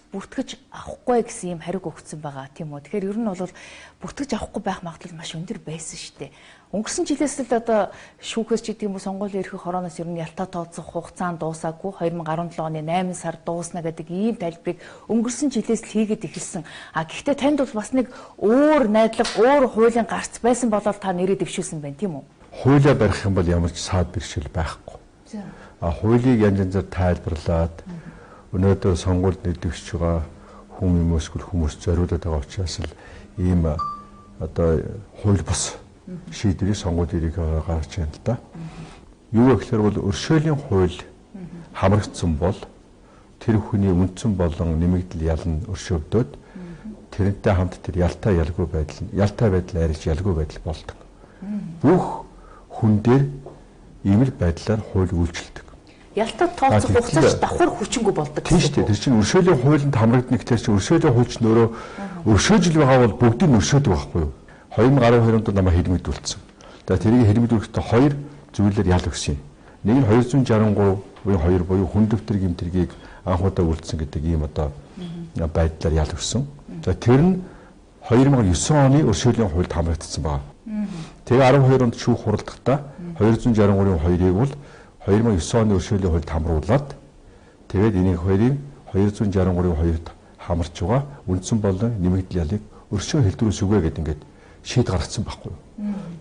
бүртгэж авахгүй гэсэн юм хариуг өгсөн байгаа тийм үү. Тэгэхээр ер нь бол бүртгэж авахгүй байх магадлал маш өндөр байсан шүү дээ. Өнгөрсөн жилээс л одоо шүүхээс ч гэдэг юм уу сонгуулийн эрхийг хорооноос ер нь ялтаа тооцох хугацаанд дуусаагүй 2017 оны 8 сар дуусна гэдэг ийм тайлбарыг өнгөрсөн жилээс л хийгээд эхэлсэн. Гэхдээ танд бол бас нэг өөр найдлага, өөр хуулийн гарц байсан болол та нэрээ дэвшүүлсэн байна тийм үү? Хуулиа барих юм бол ямар ч саад бэрхшээл байхгүй. Хуулийг янз янзаар тайлбарлаад өнөөдөр сонгуульд нэвтгэж байгаа хүмүүс зориулаад байгаа учраас л ийм одоо хууль бус шийдвэрийг сонгуулийн эрхийг гаргаж байна л да. Юу гэхээр бол өршөөлийн хууль хамрагдсан бол тэр хүний үндсэн болон нэмэгдэл ялна өршөөгдөөд тэрнтэй хамт тэр ялтай байдал арилж ялгүй байдал болдог. Бүх хүн дээр ийм л байдлаар хууль үйлчилдэг. Ялтаа тооцох хугацаач давхар хүчингүй болдог. Тийм шүү дээ. Тэр чинь өршөөлийн хуулинд хамрагдана гэхээр чинь өршөөлийн хууль чинь өөрөө өршөөжл байгаа бол бүгдийг өршөөдөг байхгүй юу? 2012 онд намайг хэлмэдүүлсэн. Тэгээд тэрийг хэлмэдүүлэхдээ хоёр зүйлээр ял өгсөн юм. Нэг нь 263-2 буюу хүн дэвтэр гэмтрийг анхудаа үлдсэн гэдэг ийм одоо байдлаар ял өгсөн. За тэр нь 2009 оны өршөөлийн хуульд хамрагдсан байна. Тэгээ 12 онд шүүх хуралдахдаа 263-2-ыг бол 2009 оны өршөөлийн хуульд хамруулад тэгээд энийг хоёрыг 263-2-д хамарч байгаа үндсэн болон нэмэгдэл ялыг өршөө хэлтрүүс үгүй гэдэг ингээд шийд гаргацсан байхгүй юу.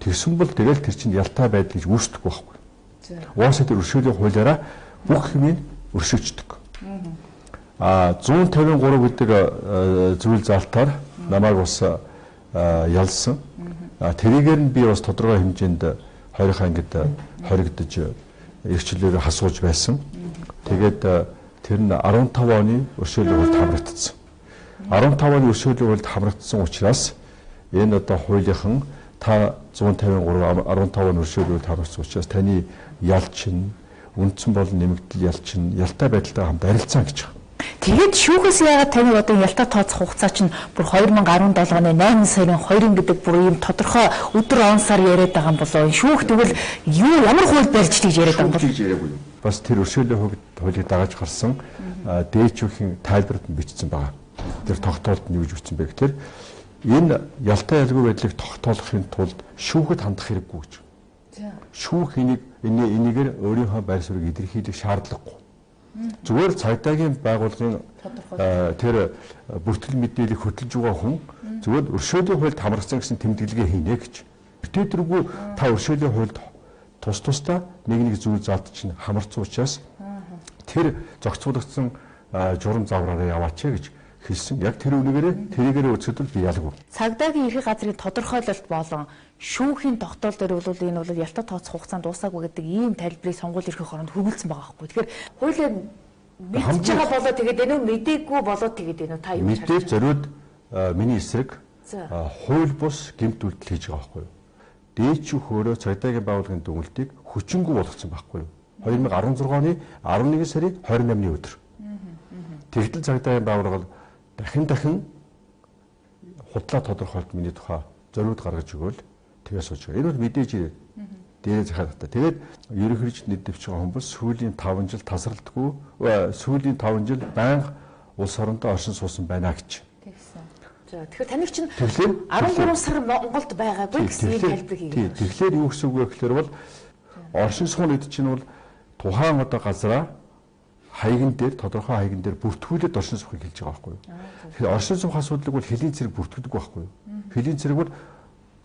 Тэгсэн бол тэгэл тэр чинь ялтай байдал гэж үүсдэггүй байхгүй юу. Уусаа тэр өршөөлийн хуулиараа бүх юмыг өршөөждөг. 153 гэдэг зүйл залтаар намайг бас ялсан. Тэрийгээр нь би бас тодорхой хэмжээнд хоёрын ангид хоригдож эрхчлэлээр хасууж байсан. Тэгээд тэр нь 15 оны өршөөлийн хуульд хамрагдсан. 15 оны өршөөлийн хуульд хамрагдсан учраас энэ одоо хуулийнхан та 153 15 оны өршөөлийн хуульд хамрагдсан учраас таны ял чинь үндсэн болон нэмэгдэл ял чинь ялтай байдалтай хамт арилцсан гэж байна. Тэгээд шүүхээс яагаад таны одоо ялтаа тооцох хугацаа чинь бүр 2017 оны 8 сарын 2 гэдэг бүр ийм тодорхой өдөр он сар яриад байгаа юм болоо. Шүүх тэгвэл юу ямар хууль барьж гэж яриад байгаа юм бол бас тэр өршөөлийн хуулийг дагаж гарсан дээчүүхийн тайлбарт нь бичсэн байгаа. Тэр тогтоолт нь юу гэж бичсэн бэ гэхээр энэ ялтай ялгүй байдлыг тогтоолохын тулд шүүхэд хандах хэрэггүй гэж. Шүүх энийгээр өөрийнхөө байр суурийг илэрхийлэх шаардлагагүй. Зүгээр цагдаагийн байгууллагын тэр бүртгэл мэдээллийг хөтлөж байгаа хүн зүгээр өршөөлийн хуульд хамрагдсан гэсэн тэмдэглэгээ хийнэ гэж. Бүтээдэргүй та өршөөлийн хуульд тусдаа нэг зүйл залт чинь хамарцсан учраас тэр зохицуулагдсан журам завраараа яваач гэж хэлсэн. Яг тэр тэрийгээр өцөдөл би ялгүй. Цагдаагийн эрхийн газрын тодорхойлолт болон шүүхийн тогтоол дээр бол энэ бол ялтаа тооцох хугацаанд дуусаагүй гэдэг ийм тайлбарыг сонгуулийн эрхийн хоронд хөрвүүлсэн байгаа байхгүй. Тэгэхээр хуулийн мэдж байгаа болоо тэгээд энэ мдэггүй болоод тэгээд энэ та юу гэж мэдээж зориуд миний эсрэг хууль бус гэмт үйлдэл хийж байгаа байхгүй юу. Дээчүүх өөрөө цагдаагийн байгууллагын дүгнэлтийг хүчингүй болгосон байхгүй юу. 2016 оны 11 сарын 28-ны өдөр. Тэгтэл цагдаагийн байгууллага дахин худлаа тодорхойлт миний тухай зориуд гаргаж өгөөл тэгээ сууж байгаа. Энэ бол мэдээж дээрээ захаад та. Тэгээд ерөнхийдөө нэдвч байгаа хүмүүс сүүлийн 5 жил тасралтгүй сүүлийн 5 жил байнга улс орондоо оршин суусан байна гэж. Тэгсэн. За тэгэхээр таныг чинь 13 сар Монголд байгаагүй гэсэн ийм тайлбар хийгээд. Тэгэхээр юу гэсэн үг вэ гэхээр бол оршин сууны үед чинь бол тухайн одоо газараа хаягн дээр тодорхой хаягн дээр бүртгүүлээд оршин суухыг хэлж байгаа байхгүй юу. Тэгэхээр оршин суух асуудлыг бол хэлийн цэрэг бүртгэдэг байхгүй юу. Хэлийн цэрэг бол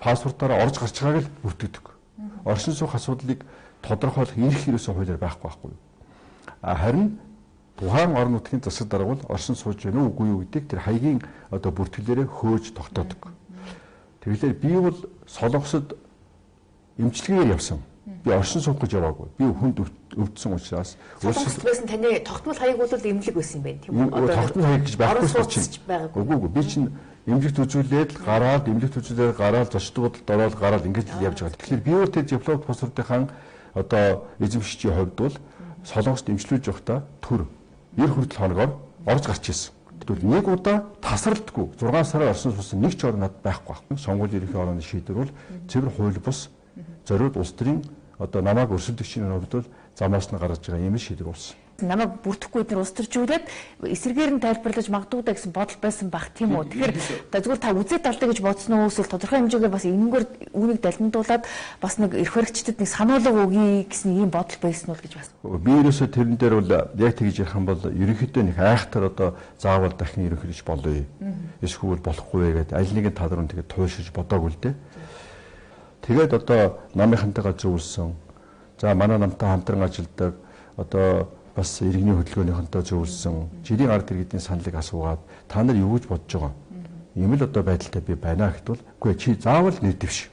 паспортаараа орж гарч байгааг л бүртгэдэг. Оршин суух асуудлыг тодорхойлох эрх ерөөсөн хуулиар байхгүй юу. Харин тухайн орон нутгийн засаг дарга бол оршин сууж байна уу үгүй юу гэдгийг тэр хаягийн одоо бүртгэлээрээ хөөж тогтоодог. Тэгэхээр би бол Солонгосод эмчилгээгээр явсан. Би оршин суух гэж яваагүй. Би хүнд өвдсөн учраас Солонгосд байсан таны тогтмол хаяг бол эмнэлэг байсан юм байна тийм үү? Одоо тогтмол хаяг гэж байхгүй чинь. Үгүй би чинь эмнэлэгт үзүүлээд гараад зочдод ороод гараад ингэж явж байгаа. Тэгэхээр би өөр тэр дипломат посруудынхаа одоо эзэмшигчийн хувьд бол Солонгост эмчлүүлж явахдаа төр 90 хүртэл хоногоор орж гарч ирсэн. Тэгвэл нэг удаа тасралтгүй 6 сараар орсон суусан нэг ч орнод байхгүй байна. Сонгуулийн ерөнхий орны шийдвэр бол цэвэр хууль бус зориуд улс төрийн одоо намайг өрсөлдөгчийн хувьд бол замаас нь гаргаж байгаа юм шийдвэр болсон. намайг бүрдэхгүй эдгээр улс төрчүүлээд эсрэгээр нь тайлбарлаж магадгүй да гэсэн бодол байсан баг тийм үү. Тэгэхээр зүгээр та үзээд талтай гэж бодсон уу эсвэл тодорхой хэмжээгээр бас энэгээр үүнийг далимдуулаад бас нэг эрх баригчдад нэг сануулга өгье гэсэн ийм бодол байсан уу гэж бас. Би ерөөсөө тэрэн дээр бол яг тэгж ярих юм бол ерөнхийдөө нэг айхтар одоо заавал дахин ерөнхийлж болоё. Эсвэл болохгүй гэдэг аль нэгэн тал руу тэгээд туйлшиж бодоагүй л дээ. Тэгээд одоо намынхантайгаа зөвлөсөн. За манай намтай хамтран ажилладаг одоо бас иргэний хөдөлгөөнийхөнтэй зөвлөсөн. Жилийн ард иргэдийн саналыг асуугаад та нар юу гэж бодож байгаа юм? Ийм л одоо байдалтай би байна гэхтэл үгүй чи заавал нэр дэвш.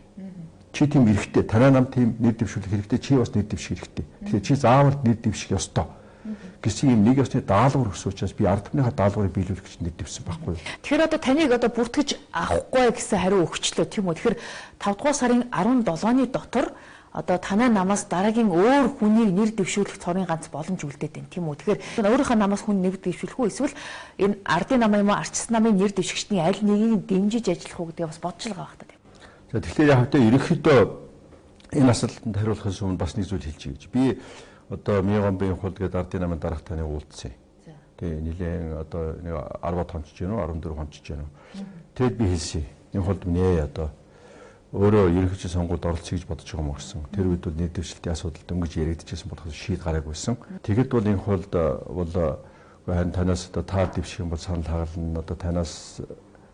Чи тийм эрэхтэй танай нам тийм нэр дэвшүүлэх хэрэгтэй чи бас нэр дэвших хэрэгтэй. Тэгэхээр чи заавал нэр дэвших ёстой. Гэсэн юм нэг ёсны даалгавар өгсөн учраас би ард түмнийхээ даалгаврыг биелүүлэх гэж нэр дэвсэн байхгүй юу? Тэгэхээр одоо таныг одоо бүртгэж авахгүй гэсэн хариу өгчлөө тийм үү? Тэгэхээр 5 дугаар сарын 17-ны дотор одоо танай намаас дараагийн өөр хүнийг нэр дэвшүүлэх цорын ганц боломж үлдээд байна тийм үү? Тэгэхээр өөрийнхөө намаас хүн нэр дэвшүүлэх үү эсвэл энэ ардын нам юм уу арчсан намын нэр дэвшигчдийн аль нэгийг дэмжиж ажиллах уу гэдгээ бас бодож л байгаа байх та тийм. За тэгэхээр яг хэвээр ерөнхийдөө энэ асуултанд хариулахаас өмнө бас нэг зүйл хэлчихье гэж. Би одоо Мегомбын хулд гэдэг ардын намын дарга таныг уулзсан. Тэгээ нэлээд одоо нэг 10-аад хончиж гэнэ үү 14 хончиж гэнэ үү. Тэгэд би хэлсэн. Энэ хулд минь одоо өөрөө ерөнхийлөгчийн сонгуульд оролцъё гэж бодож байгаа юм гэсэн. Тэр үед бол нийт дэвшилтийн асуудал дөнгөж яригдчихсэн болохоос шийд гараагүйсэн. Тэгэд бол энэ хулд бол харин танаас одоо та дэвших юм бол санал хагална. Одоо танаас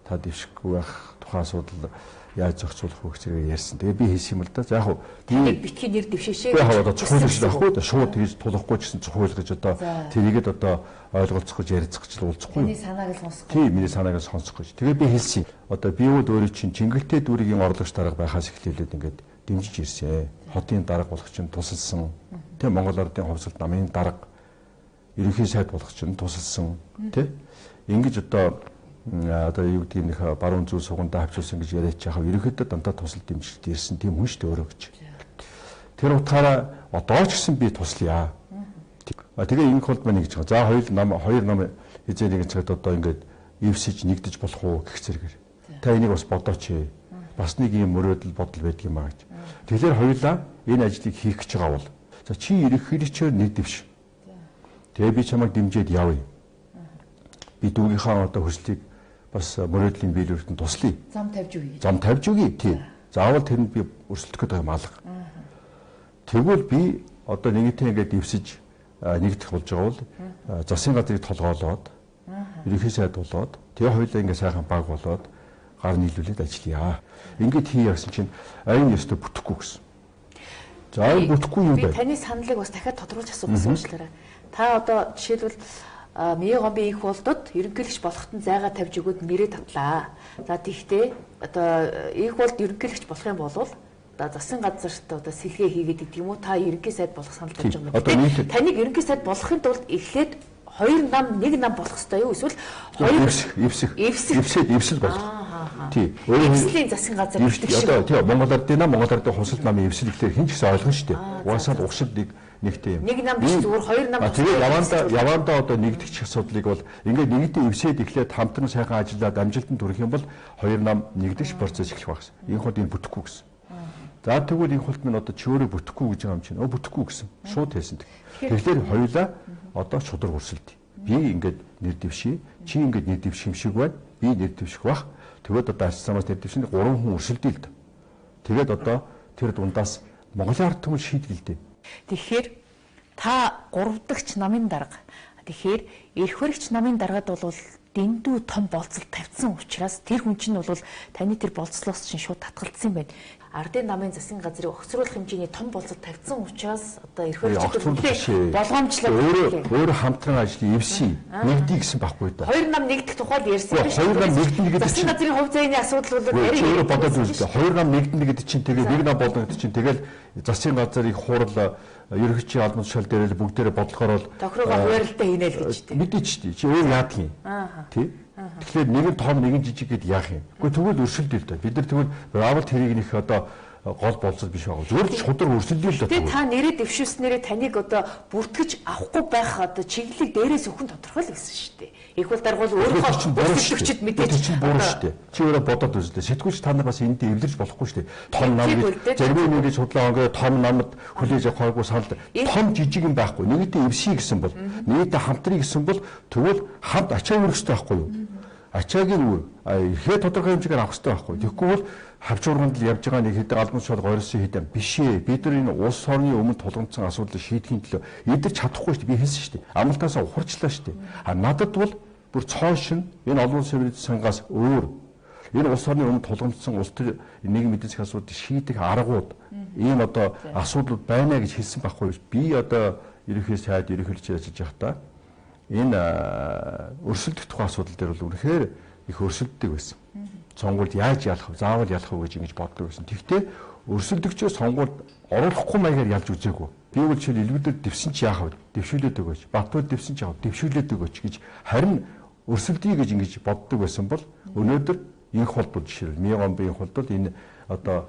та дэвшихгүй байх тухайн асуудал яаж зохицуулах вэ гэж ярьсан. Тэгээ би хэлсэн юм л да. За яг хуу би битгий нэр дэвшээшээ гэж одоо цохиулж байхгүй да шууд тэгж тулахгүй гэсэн цохиул гэж одоо тэрийгэд одоо ойлголцох гэж ярилцах гэж уулзахгүй. Миний санааг л сонсох. Тийм миний санааг л сонсох гэж. Тэгээ би хэлсэн. Одоо би өөрөө чинь Чингэлтэй дүүргийн орлогч дарга байхаас эхлээд ингээд дэмжиж ирсэн. Хотын дарга болох чинь тусалсан. Тийм Монгол Ардын хувьсгалт намын дарга ерөнхий сайд болох чинь тусалсан. Тийм ингэж одоо юу гэдэг нөх баруун зүүн сугандаа хавчуулсан гэж яриач яхав ерөнхийдөө дандаа тусал дэмжиж ирсэн тийм хүн шүү дээ өөрөө гэж. Тэр утгаараа одоо ч гэсэн би туслая. Тэгээ энэ хулд маань гэж байгаа. За хоёр нам хизээ нэг цагт одоо ингээд эвсэж нэгдэж болох уу гэх зэрэгээр. Та энийг бас бодооч. Бас нэг юм мөрөөдөл бодол байдаг юм аа гэж. Тэгэхээр хоёулаа энэ ажлыг хийх гэж байгаа бол за чи ерөнхийлөгчөөр нэг дэвш. Тэгээ би чамайг дэмжиж явъя. Би дүүгийнхаа одоо хүслийг бас мөрөөдлийн биелүүлэлтэнд туслая. Зам тавьж өгье. Зам тавьж өгье. Тийм. Заавал тэрэнд би өрсөлдөх гэдэг юм алга. Тэгвэл би одоо нэгэнтээ ингээд дэвсэж нэгдэх болж байгаа бол засгийн газрыг толгоолоод ерөнхий сайд болоод тэгээ хоёулаа ингээд сайхан баг болоод гар нийлүүлээд ажиллая. Ингээд хий яасан чинь айн ёстой бүтэхгүй гэсэн. За айн бүтэхгүй юм байна. Би таны саналыг бас дахиад тодруулж асуух гэсэн уучлаарай. Та одоо жишээлбэл Мегомбын их болдод ерөнхийлөгч болоход нь зайгаа тавьж өгөөд нэрээ татлаа. За тэгтээ одоо их болд ерөнхийлөгч болох юм бол одоо засгийн газарт одоо сэлгээ хийгээд гэдэг юм уу та ерөнхий сайд болох санал тавьж байгаа юм байна. Таныг ерөнхий сайд болохын тулд эхлээд хоёр нам нэг нам болох ёстой юу эсвэл хоёр эвсэл болох. Тий. Эвслийн засгийн газар гэдэг шиг. Одоо тий Монгол Ардын нам Монгол Ардын хувьсгалт намын эвсэл гэхээр хэн ч гэсэн ойлгоно шүү дээ. Угаасаа уршил нэгтэй юм. Нэг нам биш зүгээр хоёр нам. Тэгээ явандаа одоо нэгдэх асуудлыг бол ингээд нэгдээ эвсээд эхлээд хамтран сайхан ажиллаад амжилтанд хүрэх юм бол хоёр нам нэгдэх процесс эхлэх багс. Энэ хулд энэ бүтэхгүй гэсэн. За тэгвэл энэ хулд минь одоо чөөрө бүтэхгүй гэж байгаа юм чинь. Бүтэхгүй гэсэн. Шууд хэлсэн. Тэгэхээр хоёулаа одоо шудраг өрсөлдөе. Би ингээд нэр дэвшээ. Чи ингээд нэр дэвших юм шиг байна. Би нэр дэвших бах. Тэгээд одоо арчсанаас нэр дэвшинд 3 хүн өрсөлдөе л дээ. Тэгээд одоо тэр дундаас Монголын ард түмэн шийдгэлдээ. Тэгэхээр та 3 дахь намын дарга. Тэгэхээр эрх баригч намын даргад бол дэндүү том болцол тавьсан учраас тэр хүн чинь бол таны тэр болцлоос чинь шууд татгалцсан юм байна. Ардын намын засгийн газрыг огцруулах хэмжээний том болцол тавьсан учраас одоо эрх баригчдад болгоомжлоо. Өөр хамтран ажлын эвсий нэгдий гэсэн байхгүй даа. Хоёр нам нэгдэх тухайд ярьсан биш. Хоёр нам нэгдэнэ гэдэг чинь засгийн газрын хувь заяаны асуудал бол өөрөө бодоод үзлээ. Хоёр нам нэгдэнэ гэдэг чинь тэгээ нэг нам болно гэдэг чинь тэгэл засгийн газрыг хуурал ерөнхийлөгчийн албан тушаал дээр л бүгдээрээ бодлохоор бол тохирогоо хуваарлалтаа хийнэ л гэж тийм. Мэдээч тий. Чи өөр яадаг юм. Тий. Тэгэхээр нэг нь том нэг нь жижиг гэд яах юм. Гэхдээ тэгвэл өршөлдөе л дээ. Бид нар тэгвэл заавал тэрийг нэх одоо гол болцол биш байгаа. Зөвхөн шудраг өрсөлдөж л тэгээ та нэрээ дэвшүүлснээрээ таныг одоо бүртгэж авахгүй байх одоо чиглэлийг дээрээс өгөх нь тодорхой л байсан шүү дээ. Их бол даргуул өөрийнхөө өрсөлдөгчд мэдээж чинь буруу шүү дээ. Чи өөрөө бодоод үзлээ. Сэтгүүлч та нар бас эндээ эвлэрч болохгүй шүү дээ. Том нам гэж зарим нэг судлаа ингээд том намд хүлээж авахгүй санал том жижиг юм байхгүй. Нэгэнтээ эвсий гэсэн бол нэгэнтээ хамтрыг гэсэн бол тэгвэл хамт ачаа өргөх хэрэгтэй байхгүй юу? Ачаагийн үр ихээр тодорхой хэмжээгээр авах хэрэгтэй байхгүй. Тэгэхгүй бол хавчуурганд л явж байгаа нэг хэдэн албан тушаал гойрсон хэдэн биш ээ. Бид нар энэ улс орны өмнө тулгамдсан асуудлыг шийдэхин төлөө эдгэрч чадахгүй шүү дээ. Би хэлсэн шүү дээ. Амлалтаасаа ухарчлаа шүү дээ. Надад бол бүр цоошин энэ олон улсын иргэд сангаас өөр энэ улс орны өмнө тулгамдсан улс төр нийгмийн эдийн засгийн асуудлыг шийдэх аргууд ийм одоо асуудлууд байна гэж хэлсэн байхгүй юу? Би одоо ерөнхий сайд ерөнхийлж ажиллаж байхдаа энэ өрсөлдөх тухай асуудал дээр бол үнэхээр их өрсөлддөг байсан. Сонгуульд яаж ялах вэ? Заавал ялах вэ гэж ингэж боддог байсан. Тэгвэл өрсөлдөгчөө сонгуульд оруулахгүй маягаар ялж үзээгүй. Би бол жишээл элбэдэр дэвсэн чи яах вэ? Дэвшүүлээд өгөөч. Батбол дэвсэн чи яах вэ? Дэвшүүлээд өгөөч гэж харин өрсөлдөе гэж ингэж боддог байсан бол өнөөдөр инх холбоо жишээл Мингомбын холбоод энэ одоо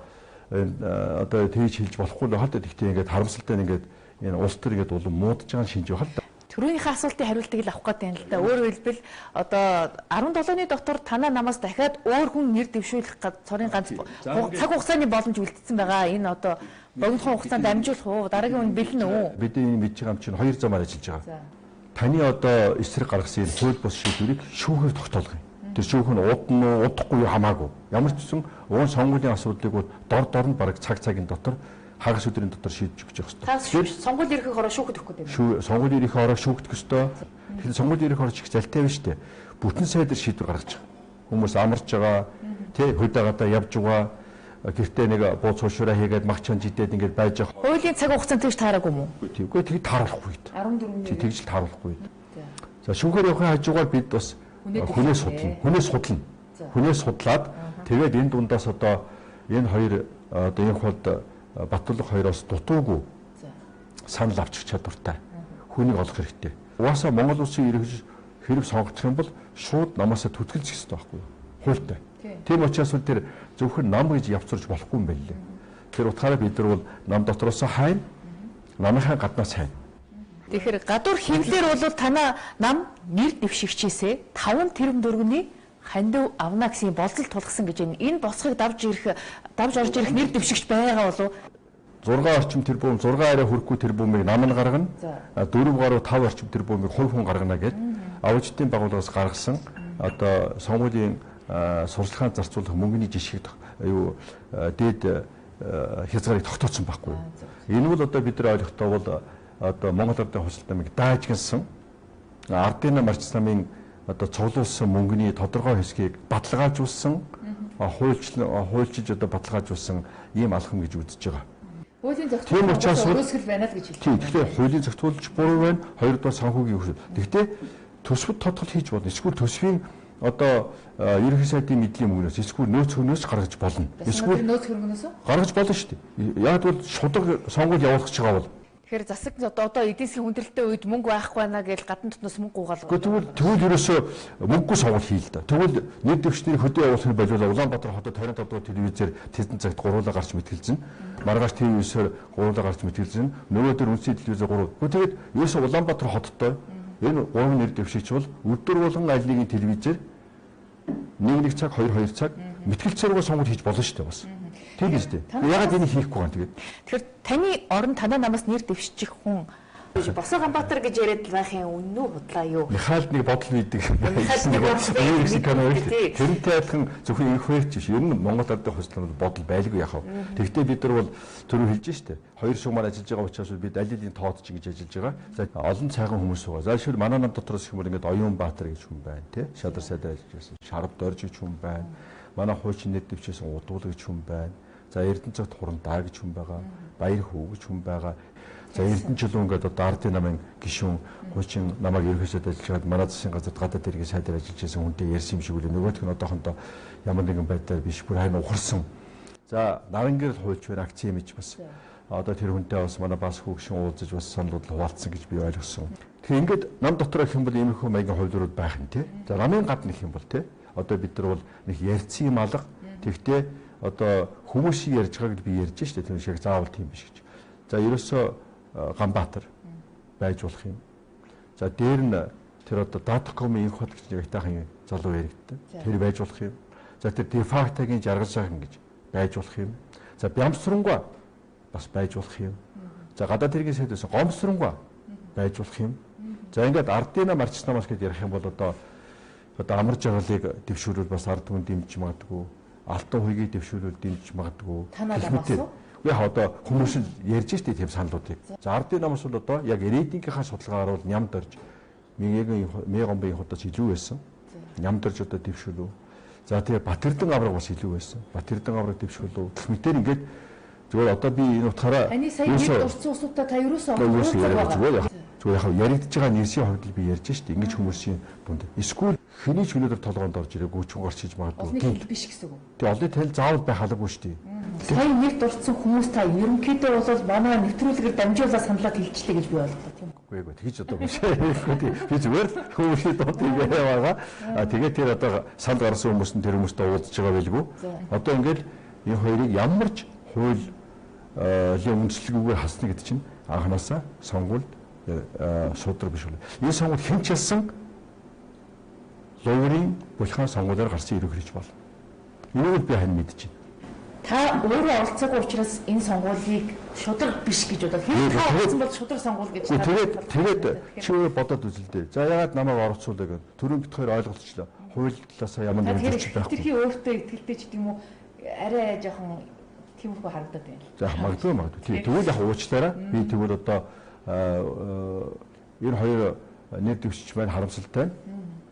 тэгж хэлж болохгүй л хаад гэхдээ ингээд харамсалтай ингээд энэ улс төр ингээд улам муудаж байгаа шинж байна л да. Төрөөнийхөө асуултын хариултыг л авах гэдэг юм л да. Өөрөөр хэлбэл одоо 17-ны дотор танаа намаас дахиад өөр хүн нэр дэвшүүлэх цорын ганц цаг хугацааны боломж үлдсэн байгаа. Энэ одоо богинохон хугацаанд амжуулах уу? Дараагийн үн бэлэн үү? Бидний мэдж байгаа юм чинь хоёр замаар ажиллаж байгаа. Таны одоо эсрэг гаргасан энэ хууль бус шийдвэрийг шүүхээр тогтоолох юм. Тэр шүүх нь удна уу, удахгүй юу хамаагүй. Ямар ч гэсэн уун сонгуулийн асуудлыг бол дор нь бараг цагийн дотор хагас өдрийн дотор шийдэж өгч явах хэрэгтэй. Сонгуулийн ерөнхий хороо шүүхэд өгөх гэдэг юм. Сонгуулийн ерөнхий хороо шүүхдэг өстой. Тэгэхээр сонгуулийн ерөнхий хороо их залтай байна шүү дээ. Бүтэн сайдэр шийдвэр гаргаж байгаа. Хүмүүс амарч байгаа, тий хөдөөгаадаа явж байгаа. Гэртээ нэг бууз хуушураа хийгээд магчаан жидээд ингээд байж байгаа. Хуулийн цаг хугацаанд тэгж таараагүй мүү? Тэгвэл тийг тааруулахгүй. 14 тий тэгж л тааруулахгүй. За шүүхээр явахын хажуугаар бид бас хүнээс судлаад тэгээд энэ дундаас одоо энэ хоёр одоо энэ хулд Батлах хоёроос дутуугүй санал авчих чадвартай хүнийг олох хэрэгтэй. Угаасаа Монгол улсын иргэд хэрэг сонгогдох юм бол шууд намаасаа түтгэлж хэвчээ байхгүй юу? Хуультай. Тийм учраас тэр зөвхөн нам гэж явцурч болохгүй юм байна лээ. Тэр утгаараа бид нар бол нам дотроос хайна, намынхаа гаднаас хайна. Тэгэхээр гадуур хэвлэр бол танаа нам нэр дэвшигчээсээ 5 тэрбум төгрөгийн хандив авна гэсэн болцол тулгсан гэж байна. Энэ босхыг давж орж ирэх нэр дэвшигч байгаа болов 6 орчим тэрбум 6 арай хүрэхгүй тэрбумыг нам нь гаргана. 4 гаруй 5 орчим тэрбумыг хувь хүн гаргана гэд авчдын байгууллагаас гаргасан одоо сонгуулийн сурчлагын зарцуулах мөнгөний жишгийг дээд хязгаарыг тогтоосон байхгүй юу? Энэ бол одоо бид нар ойлгохдоо бол одоо Монгол Ардын Хувьсгалт намыг даажгансан ардын нам арч намын одоо цуглуулсан мөнгөний тодорхой хэсгийг баталгаажуулсан хуульчилж одоо баталгаажуулсан ийм алхам гэж үзэж байгаа. Хуулийн зохицуулалт өөрсгөл байна л гэж хэлдэг. Тийм. Тэгэхээр хуулийн зохицуулалт буруу байна. Хоёрдугаар санхүүгийн хөрөл. Гэхдээ төсвөд тодтол хийж болно. Эсвэл төсвийн одоо ерөнхий сайдын мэдлийн мөнгнөөс эсвэл нөөц хөрнөөс гаргаж болно. Эсвэл нөөц хөрнөөс гаргаж болно шүү дээ. Яг бол шудраг сонгуул явуулах гэж байгаа бол тэгэхээр засаг одоо эдийн засгийн хүндрэлтэй үед мөнгө байхгүй байна гэж гадна дотноос мөнгө угаалгаа. Тэгвэл ерөөсөө мөнгөгүй сонгуул хийл да. Тэгвэл нийт дэвшнийг хөдөө явуулахыг болиулаа Улаанбаатар хотод 25 дугаар телевизээр тэдэн цагт гуруулаа гарч мэтгэлзэн. Маргааш ТV9-оор гуруулаа гарч мэтгэлзэн. Нөгөөдөр үндэсний телевизээр гурав. Тэгээд ерөөсөө Улаанбаатар хотод энэ 3 нэр дэвшигч бол өдөр болгон аль нэгэн телевизээр 1 цаг 2 цаг мэтгэлцээрээ сонгуул хийж болно шүү дээ бас. Тийм биз дээ. Ягаад энийг хийхгүй байгаа тэгээд. Тэгэхээр таны орон танаа намаас нэр дэвшчих хүн Босоо Ганбаатар гэж яриад байхын үнэн үү худлаа юу? Михаил нэг бодол үйдэг байсан нэг канал үү. Тэрнтэй адилхан зөвхөн инх хөрч биш. Ер нь Монгол Ардын Хувьсгалт бодол байлгүй яхав. Тэгэхдээ бид нар бол түрүү хэлж штэ. Хоёр шугамаар ажиллаж байгаа учраас бид аль алийн тоод ч ингэж ажиллаж байгаа. За олон цайхан хүмүүс байгаа. За шил манай нам дотроос хүмүүс ингээд Оюун Баатар гэж хүн байна тий. Шадар сайдаа ажиллаж байсан. Шарав Дорж гэж хүн байна. Манай хуучин нэр дэвчээсэн Удуул гэж хүн байна. За Эрдэнэцэгт Хурандаа гэж хүн байгаа. Баяр Хүү гэж хүн байгаа. За Эрдэнэ жил ингээд одоо ардын намын гишүүн хуучин намайг ерөөсөд ажиллаад манай засгийн газарт гадаад иргэн сайдаар ажиллаж байсан хүнтэй ярьсан юм шиг үлээ. Нөгөөх нь одоохондоо ямар нэгэн байдлаар биш бүр хайн ухарсан. За Нарангэр хуульч байна акци имиж бас одоо тэр хүнтэй бас манай бас хөгшин уулзаж бас саналууд хуваалцсан гэж би ойлгосон. Тэгэхээр ингээд нам дотор гэх юм бол иймэрхүү маягийн хувилбарууд байх нь тий. За намын гадна гэх юм бол тий. Одоо бид нар бол нэг ярьцсан юм алга. Тэгвэл одоо хүмүүсийг ярьж байгааг би ярьж штэ тэр шиг заавал тийм биш гэж. За ерөөсөө Ганбаатар байж болох юм. За дээр нь тэр одоо Даткомын инх хот гэж нэг айтаахан залуу яригддаг. Тэр байж болох юм. За тэр дефактагийн жаргал сайхан гэж байж болох юм. За Бямсрангуй бас байж болох юм. За гадаад хэргийн сайдаас Гомсрангуй байж болох юм. За ингээд ардына марч намаас гэж ярих юм бол одоо амар жаргалыг дэвшүүлвэл бас ард түмэн дэмжиж магадгүй. Алтан хуйгийг дэвшүүлвэл дэмжиж магадгүй. Яг одоо хүмүүс ярьж штэ тийм саналуудыг. За ардын намаас бол одоо яг рейтингийнхаа судалгаагаар бол нямд орж Мегомбын хотоос илүү байсан. Нямд орж одоо дэвшүүлв. За тэгээ Батэрдэн авраг бас илүү байсан. Батэрдэн авраг дэвшүүлв. Гэх мэтээр ингээд зүгээр одоо би энэ утгаараа таны сая нэг дурдсан усуудаа та юусоо зүгээр яг яригдж байгаа нэрсийн хувьд би ярьж штэ. Ингэж хүмүүсийн дунд. Эсвэл хэний ч өнөөдөр толгоонд орж ирээ гүчэн гарч иж магадгүй. Тийм биш гэсэн үг. Тэгээ олон тал заавал байх албагүй штэ. Сая нэг дурдсан хүмүүс та ерөнхийдөө бол манай нэвтрүүлгээр дамжуулаад саналаа хэлжлээ гэж би ойлголоо тийм үү? Үгүй ээ тэгж одоо биш. Би зүгээр хүмүүсийн дуудыг яваа. Тэгээ тэр одоо санд гарсан хүмүүс нь тэр хүмүүстэй уулзж байгаа байлгүй. Одоо ингээд энэ хоёрыг ямар ч хууль үндэслэлгүйгээр хасна гэдэг чинь анханасаа сонгуульд шудраг биш үү. Энэ сонгуульд хэн ч ялсан луурын булхан сонгуулиар гарсан ирэх хэрэгч бол. Энийг би хань мэдчихэв. Та өөрөө оролцоогүй учраас энэ сонгуулийг шудраг биш гэж бодоод хэн та оролцсон бол шудраг сонгуул гэж тэгээд чи өөрөө бодоод үзэл дээ. За яагаад намайг оролцуулаа гэв. Төрийн битгаар ойлголцлоо. Хууль талаасаа ямар нэгэн зөрчил байхгүй. Тэрхий өөртөө итгэлтэй ч гэдэм үү арай жоохон тиймэрхүү харагдаад байна. За магадгүй. Тэгвэл яг уучлаарай. Би тэгвэл одоо энэ хоёр нэр дэвшиж байна харамсалтай.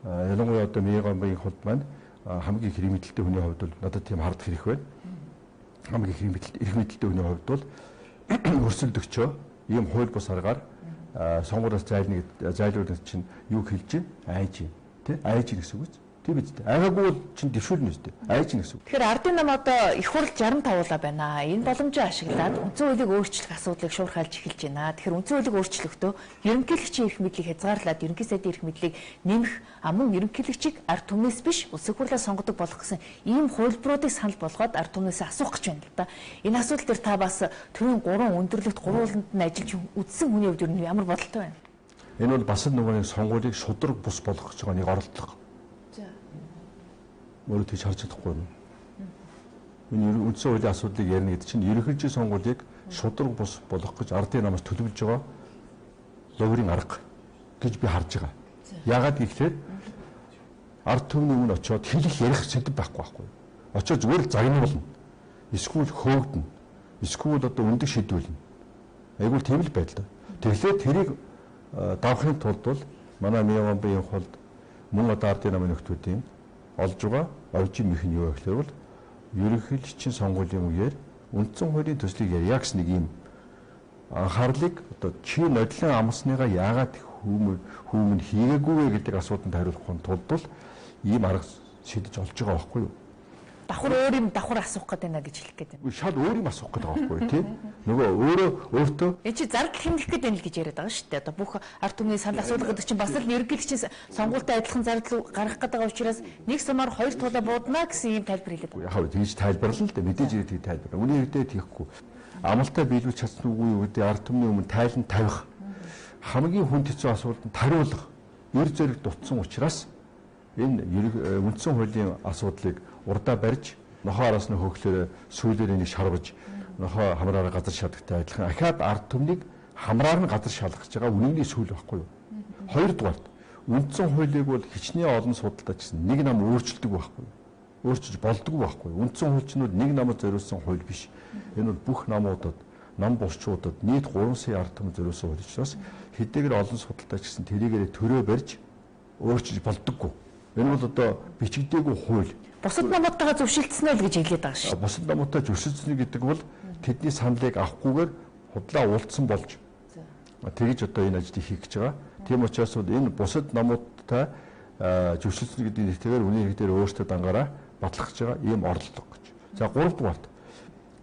Ялангуяа одоо Мегомбын хувьд маань хамгийн их мэдэлтэй хүний хувьд бол надад тийм хардах хэрэг байна. Хамгийн их мэдэлтэй хүний хувьд бол өрсөлдөгчөө ийм хууль бус аргаар сонгуулиас зайлуулах чинь юу хэлж байна? Айж юм. Тэ? Айж гэсэн үг үү? Тийм биз дээ. Айгаагүй бол чинь дэвшүүлнэ шүү дээ. Айж гэсэн үг. Тэгэхээр ардын нам одоо их хурл 65 байна. Энэ боломжоо ашиглаад үндсэн хуулийг өөрчлөх асуудлыг шуурхайлж эхэлж байна. Тэгэхээр үндсэн хуулийг өөрчлөхдөө ерөнхийлөгчийн эрх мэдлийг хязгаарлаад ерөнхий сайдын эрх мэдлийг нэмэх мөн ерөнхийлөгчийг ард түмнээс биш улс их хурлаас сонгодог болгох гэсэн ийм хувилбаруудыг санал болгоод ард түмнээс асуух гэж байна л да. Энэ асуудал дээр та бас төрийн 3 өндөрлөгт гурвууланд нь ажиллаж үдсэн хүний хувьд ямар бодолтой байна? Энэ бол бас нэг сонгуулийг шудраг бус болгох гэж байгаа нэг оролдлого. Өөрөө тийж харж чадахгүй юм. Энэ үндсэн хуулийн асуудлыг ярина гэдэг чинь ерөнхийлөгчийн сонгуулийг шудраг бус болгох гэж ардын намаас төлөвлөж байгаа луурын арга гэж би харж байгаа. Яагаад гэвэл ард түмний өмнө очиод хэлэх ярих сэдв байхгүй. Очиод зүгээр л загнуулна. Эсвэл хөөгдөн. Эсвэл одоо өндөг шийдвүүлнэ. Айгуул тийм л байдал. Тэгэхээр тэрийг давахын тулд бол манай Мегомбын хувьд мөн одоо ардын намын нөхдүүдийн олж байгаа овжийн мэх нь юу вэ гэхээр бол ерөнхийлөгчийн сонгуулийн үеэр үндсэн хуулийн төслийг ярья гэсэн нэг юм анхаарлыг одоо чи нодлон амсныгаа яагаад хүүмэн хийгээгүй вэ гэдэг асуултанд хариулахын тулд бол ийм арга шийдэж олж байгаа байхгүй юу? Давхар өөр юм давхар асуух гэдэг байна гэж хэлэх гээд байна. Шал өөр юм асуух гэдэг байгаа байхгүй тийм. Нөгөө өөртөө энэ чи зардал хэмнэх гээд байна л гэж яриад байгаа шүү дээ. Одоо бүх ард түмний санал асуулга гэдэг чинь бас л ерөнхийлөгчийн сонгуультай адилхан зардал гаргах гэдэг учраас нэг сумаар хоёр туулаа буудана гэсэн юм тайлбар хэлээд байна. Яг тийж тайлбарлал л дээ. Мэдээж ирээд тайлбар. Үний хэрэгдээ тийхгүй. Амлалтаа биелүүлж чадсан үгүй юу гэдэг ард түмний өмнө тайлан тавих хамгийн хүнд хэцүү асуултанд хариулах ер зэрэг дутсан учраас энэ үндсэн хуулийн асуудлыг урдаа барьж нохоо араас нь хөглөөр сүүлээр нэг шарваж нохоо хамраараа газар шалгахтай адилхан ахаад ард түмнийг хамраар нь газар шалгах гэж байгаа үнэний сүүл байхгүй юу? Хоёрдугаарт үндсэн хуулийг бол хичнээн олон судалдаа гэсэн нэг нам өөрчилдөг байхгүй юу? Өөрчилж болдгоо байхгүй юу? Үндсэн хууль чинь нэг намд зориулсан хууль биш. Энэ бол бүх намуудад нам булчуудад нийт 3 сая ард түмэн зориулсан хууль учраас хэдийгээр олон судалдаа гэсэн тэрийгээр төрөө барьж өөрчилж болдоггүй. Энэ бол одоо бичигдээгүй хууль. Бусад намуудтайгаа зөвшөлдсөн л гэж хэлээд байгаа шүү. Бусад намуудтай зөвшөлдсөн гэдэг бол тэдний саналыг авахгүйгээр худлаа уулцсан болж. Тэгж одоо энэ ажлыг хийх гэж байгаа. Тийм учраас энэ бусад намуудтай зөвшөлдсөн гэдэг нэртэйгээр үний хэрэг дээр өөртөө дангаараа батлах гэж байгаа ийм орлого гэж. За 3 дугаарт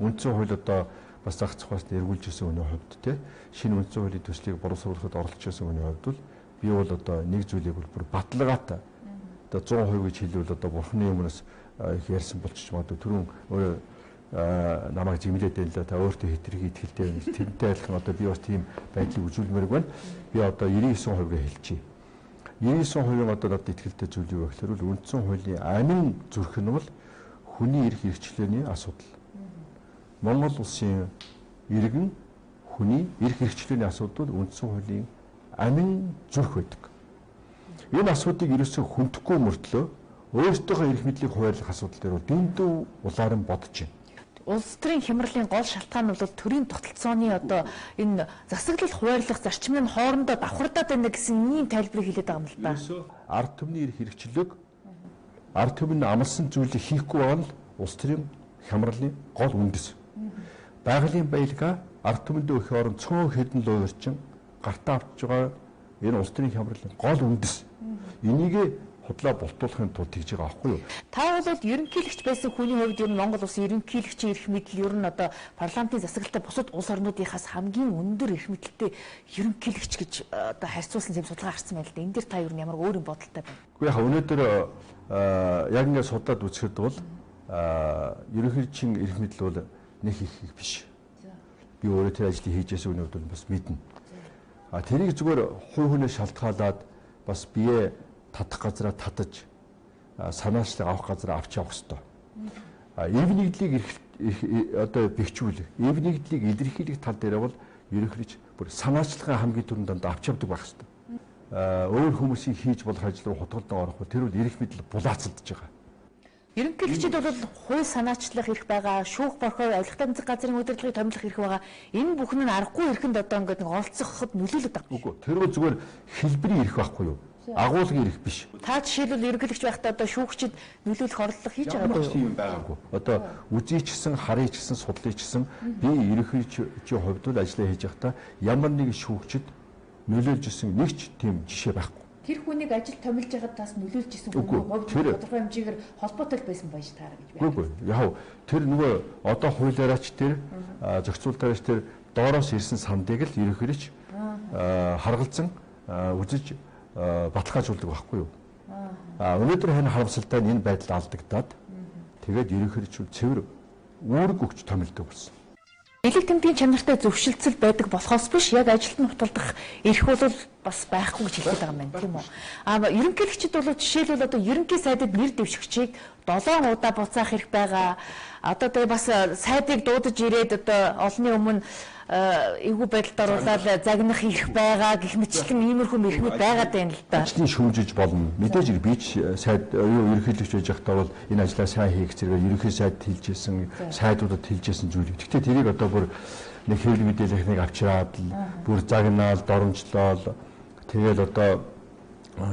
үндсэн хууль одоо бас зах зохиост эргүүлж ирсэн хүний хувьд тий шинэ үндсэн хуулийн төслийг боловсруулахад оролцож ирсэн хүний хувьд бол би бол одоо нэг зүйлийг бүр баталгаатай одоо 100% гэж хэлвэл одоо бурхны өмнөөс их ярьсан болчих магадгүй түрүүн өөрөө намайг зэмлээд байл да та өөртөө хитрхи итгэлтэй байна. Тэрнтэй адилхан одоо би бас тийм байдлыг үзүүлмээр байна. Би одоо 99%-ийг хэлчихье. 99% одоо надад итгэлтэй зүйл юу вэ гэхээр үндсэн хуулийн амин зүрх нь бол хүний эрх хэрэгчлээний асуудал. Монгол улсын иргэн хүний эрх хэрэгчлээний асуудал үндсэн хуулийн амин зүрх байдаг. Энэ асуудыг ерөөсөө хүндэхгүй мөртлөө өөрсдийнхөө эрх мэдлийг хуваарлах асуудал дээр дэндүү улаан бодож байна. Улс төрийн хямралын гол шалтгаан нь бол төрийн тогтолцооны одоо энэ засаглал хуваарлах зарчмын хоорондоо давхардаад байна гэсэн ийм тайлбарыг хэлээд байгаа юм л да. Ард түмний эрх хэрэгчлэг ард түмний амласан зүйлийг хийхгүй байгаа нь улс төрийн хямралын гол үндэс. Байгалийн баялгаа ард түмэндээ өгөх орон цөөн хэдэн луу орчин гартаа авч байгаа энэ улс төрийн хямралын гол үндэс. Энийг худлаа бултуулахын тулд тэгж байгаа аахгүй юу? Та бол ерөнхийлөгч байсан хүний хувьд ер нь Монгол улсын ерөнхийлөгчийн эрх мэдэл ер нь одоо парламентын засаглалтай бусад улс орнуудынхаас хамгийн өндөр эрх мэдэлтэй ерөнхийлөгч гэж одоо харьцуулсан юм судалгаа гарсан байна л да. Энэ дээр та ер нь ямар өөр юм бодолтой байна? Гэхдээ яг өнөөдөр яг ингээд судлаад үзэхэд бол ерөнхийлөгчийн эрх мэдэл бол нэг их биш. Би өөрөө тэр ажлыг хийж яасан үнэхээр бас мэднэ. Тэрийг зүгээр хувь хүнээс шалтгаалаад бас бие татах газараа татаж санаачлаг авах газараа авч явах хэрэгтэй. Эв нэгдлийг одоо бэхжүүлэх, эв нэгдлийг илэрхийлэх тал дээр бол ерөнхийдөө бүр санаачлагын хамгийн түрүүнд дандаа авч явдаг байх хэрэгтэй. Өөр хүмүүсийн хийж болох ажил руу хутгалдан орох бол тэр бол эрх мэдэл булаацалдж байгаа. Ерөнхийлөгчид бол хууль санаачлах эрх байгаа, шүүх борхоор авилгатай тэмцэх газрын удирдлагыг томилох эрх байгаа. Энэ бүхэн нь аргагүй эрхэнд одоо ингээд нэг оролцоход нөлөөлөд байгаа. Үгүй, тэр бол зүгээр хэлбэрийн эрх байхгүй юу? Агуулгын эрх биш. Та жишээлбэл ерөнхийлөгч байхдаа одоо шүүгчид нөлөөлөх орлого хийж байгаа юу? Тийм байгаагүй. Одоо үзийчсэн, харъячсэн, судлаачсэн би ерөнхийлөгчийн хувьд л ажиллаа хийж байхдаа ямар нэг шүүгчид нөлөөлж исэн нэг ч тийм жишээ байхгүй. Тэр хүнийг ажил томилж байгаад тас нөлөөлж исэн хүн говьд тодорхой хэмжээгээр холбоотой байсан байж таараа гэж байна. Үгүй яав тэр нөгөө одоо хуулиараач тэр зохицуултаарч тэр доороос ирсэн сандыг л ерөнхийлөгч харгалзан үзэж баталгаажуулдаг байхгүй юу? Өнөөдөр хань харамсалтай нь энэ байдал алдагдаад тэгээд ерөнхийлөгч цэвэр үүрэг өгч томилдог болсон. Элэг тэмдгийн чанартай зөвшөлтсөл байдаг болохоос биш яг ажилд нь хутгалдах эрх бол бас байхгүй гэж хэлээд байгаа юм байна тийм үү? Ерөнхийлөгчд бол жишээлбэл одоо ерөнхий сайдад нэр дэвшигчийг 7 удаа буцаах эрх байгаа. Одоо тэгээ бас сайдыг дуудаж ирээд одоо олонний өмнө эвгүй байдалд оруулаад загнах эрх байгаа гэх мэтчлэн иймэрхүү мэрхмэд байгаад байна л да. Ажлын шүүмжиж болно. Мэдээж би ч сайд ерөнхийлөгч байж байхдаа бол энэ ажлаа сайн хийх зэрэг ерөнхий сайд хэлжсэн, сайдуудад хэлжсэн зүйл. Гэхдээ тэрийг одоо бүр нэг хэвлэл мэдээлэлхнийг авчираад бүр загнаал, доромжлол тэгэл одоо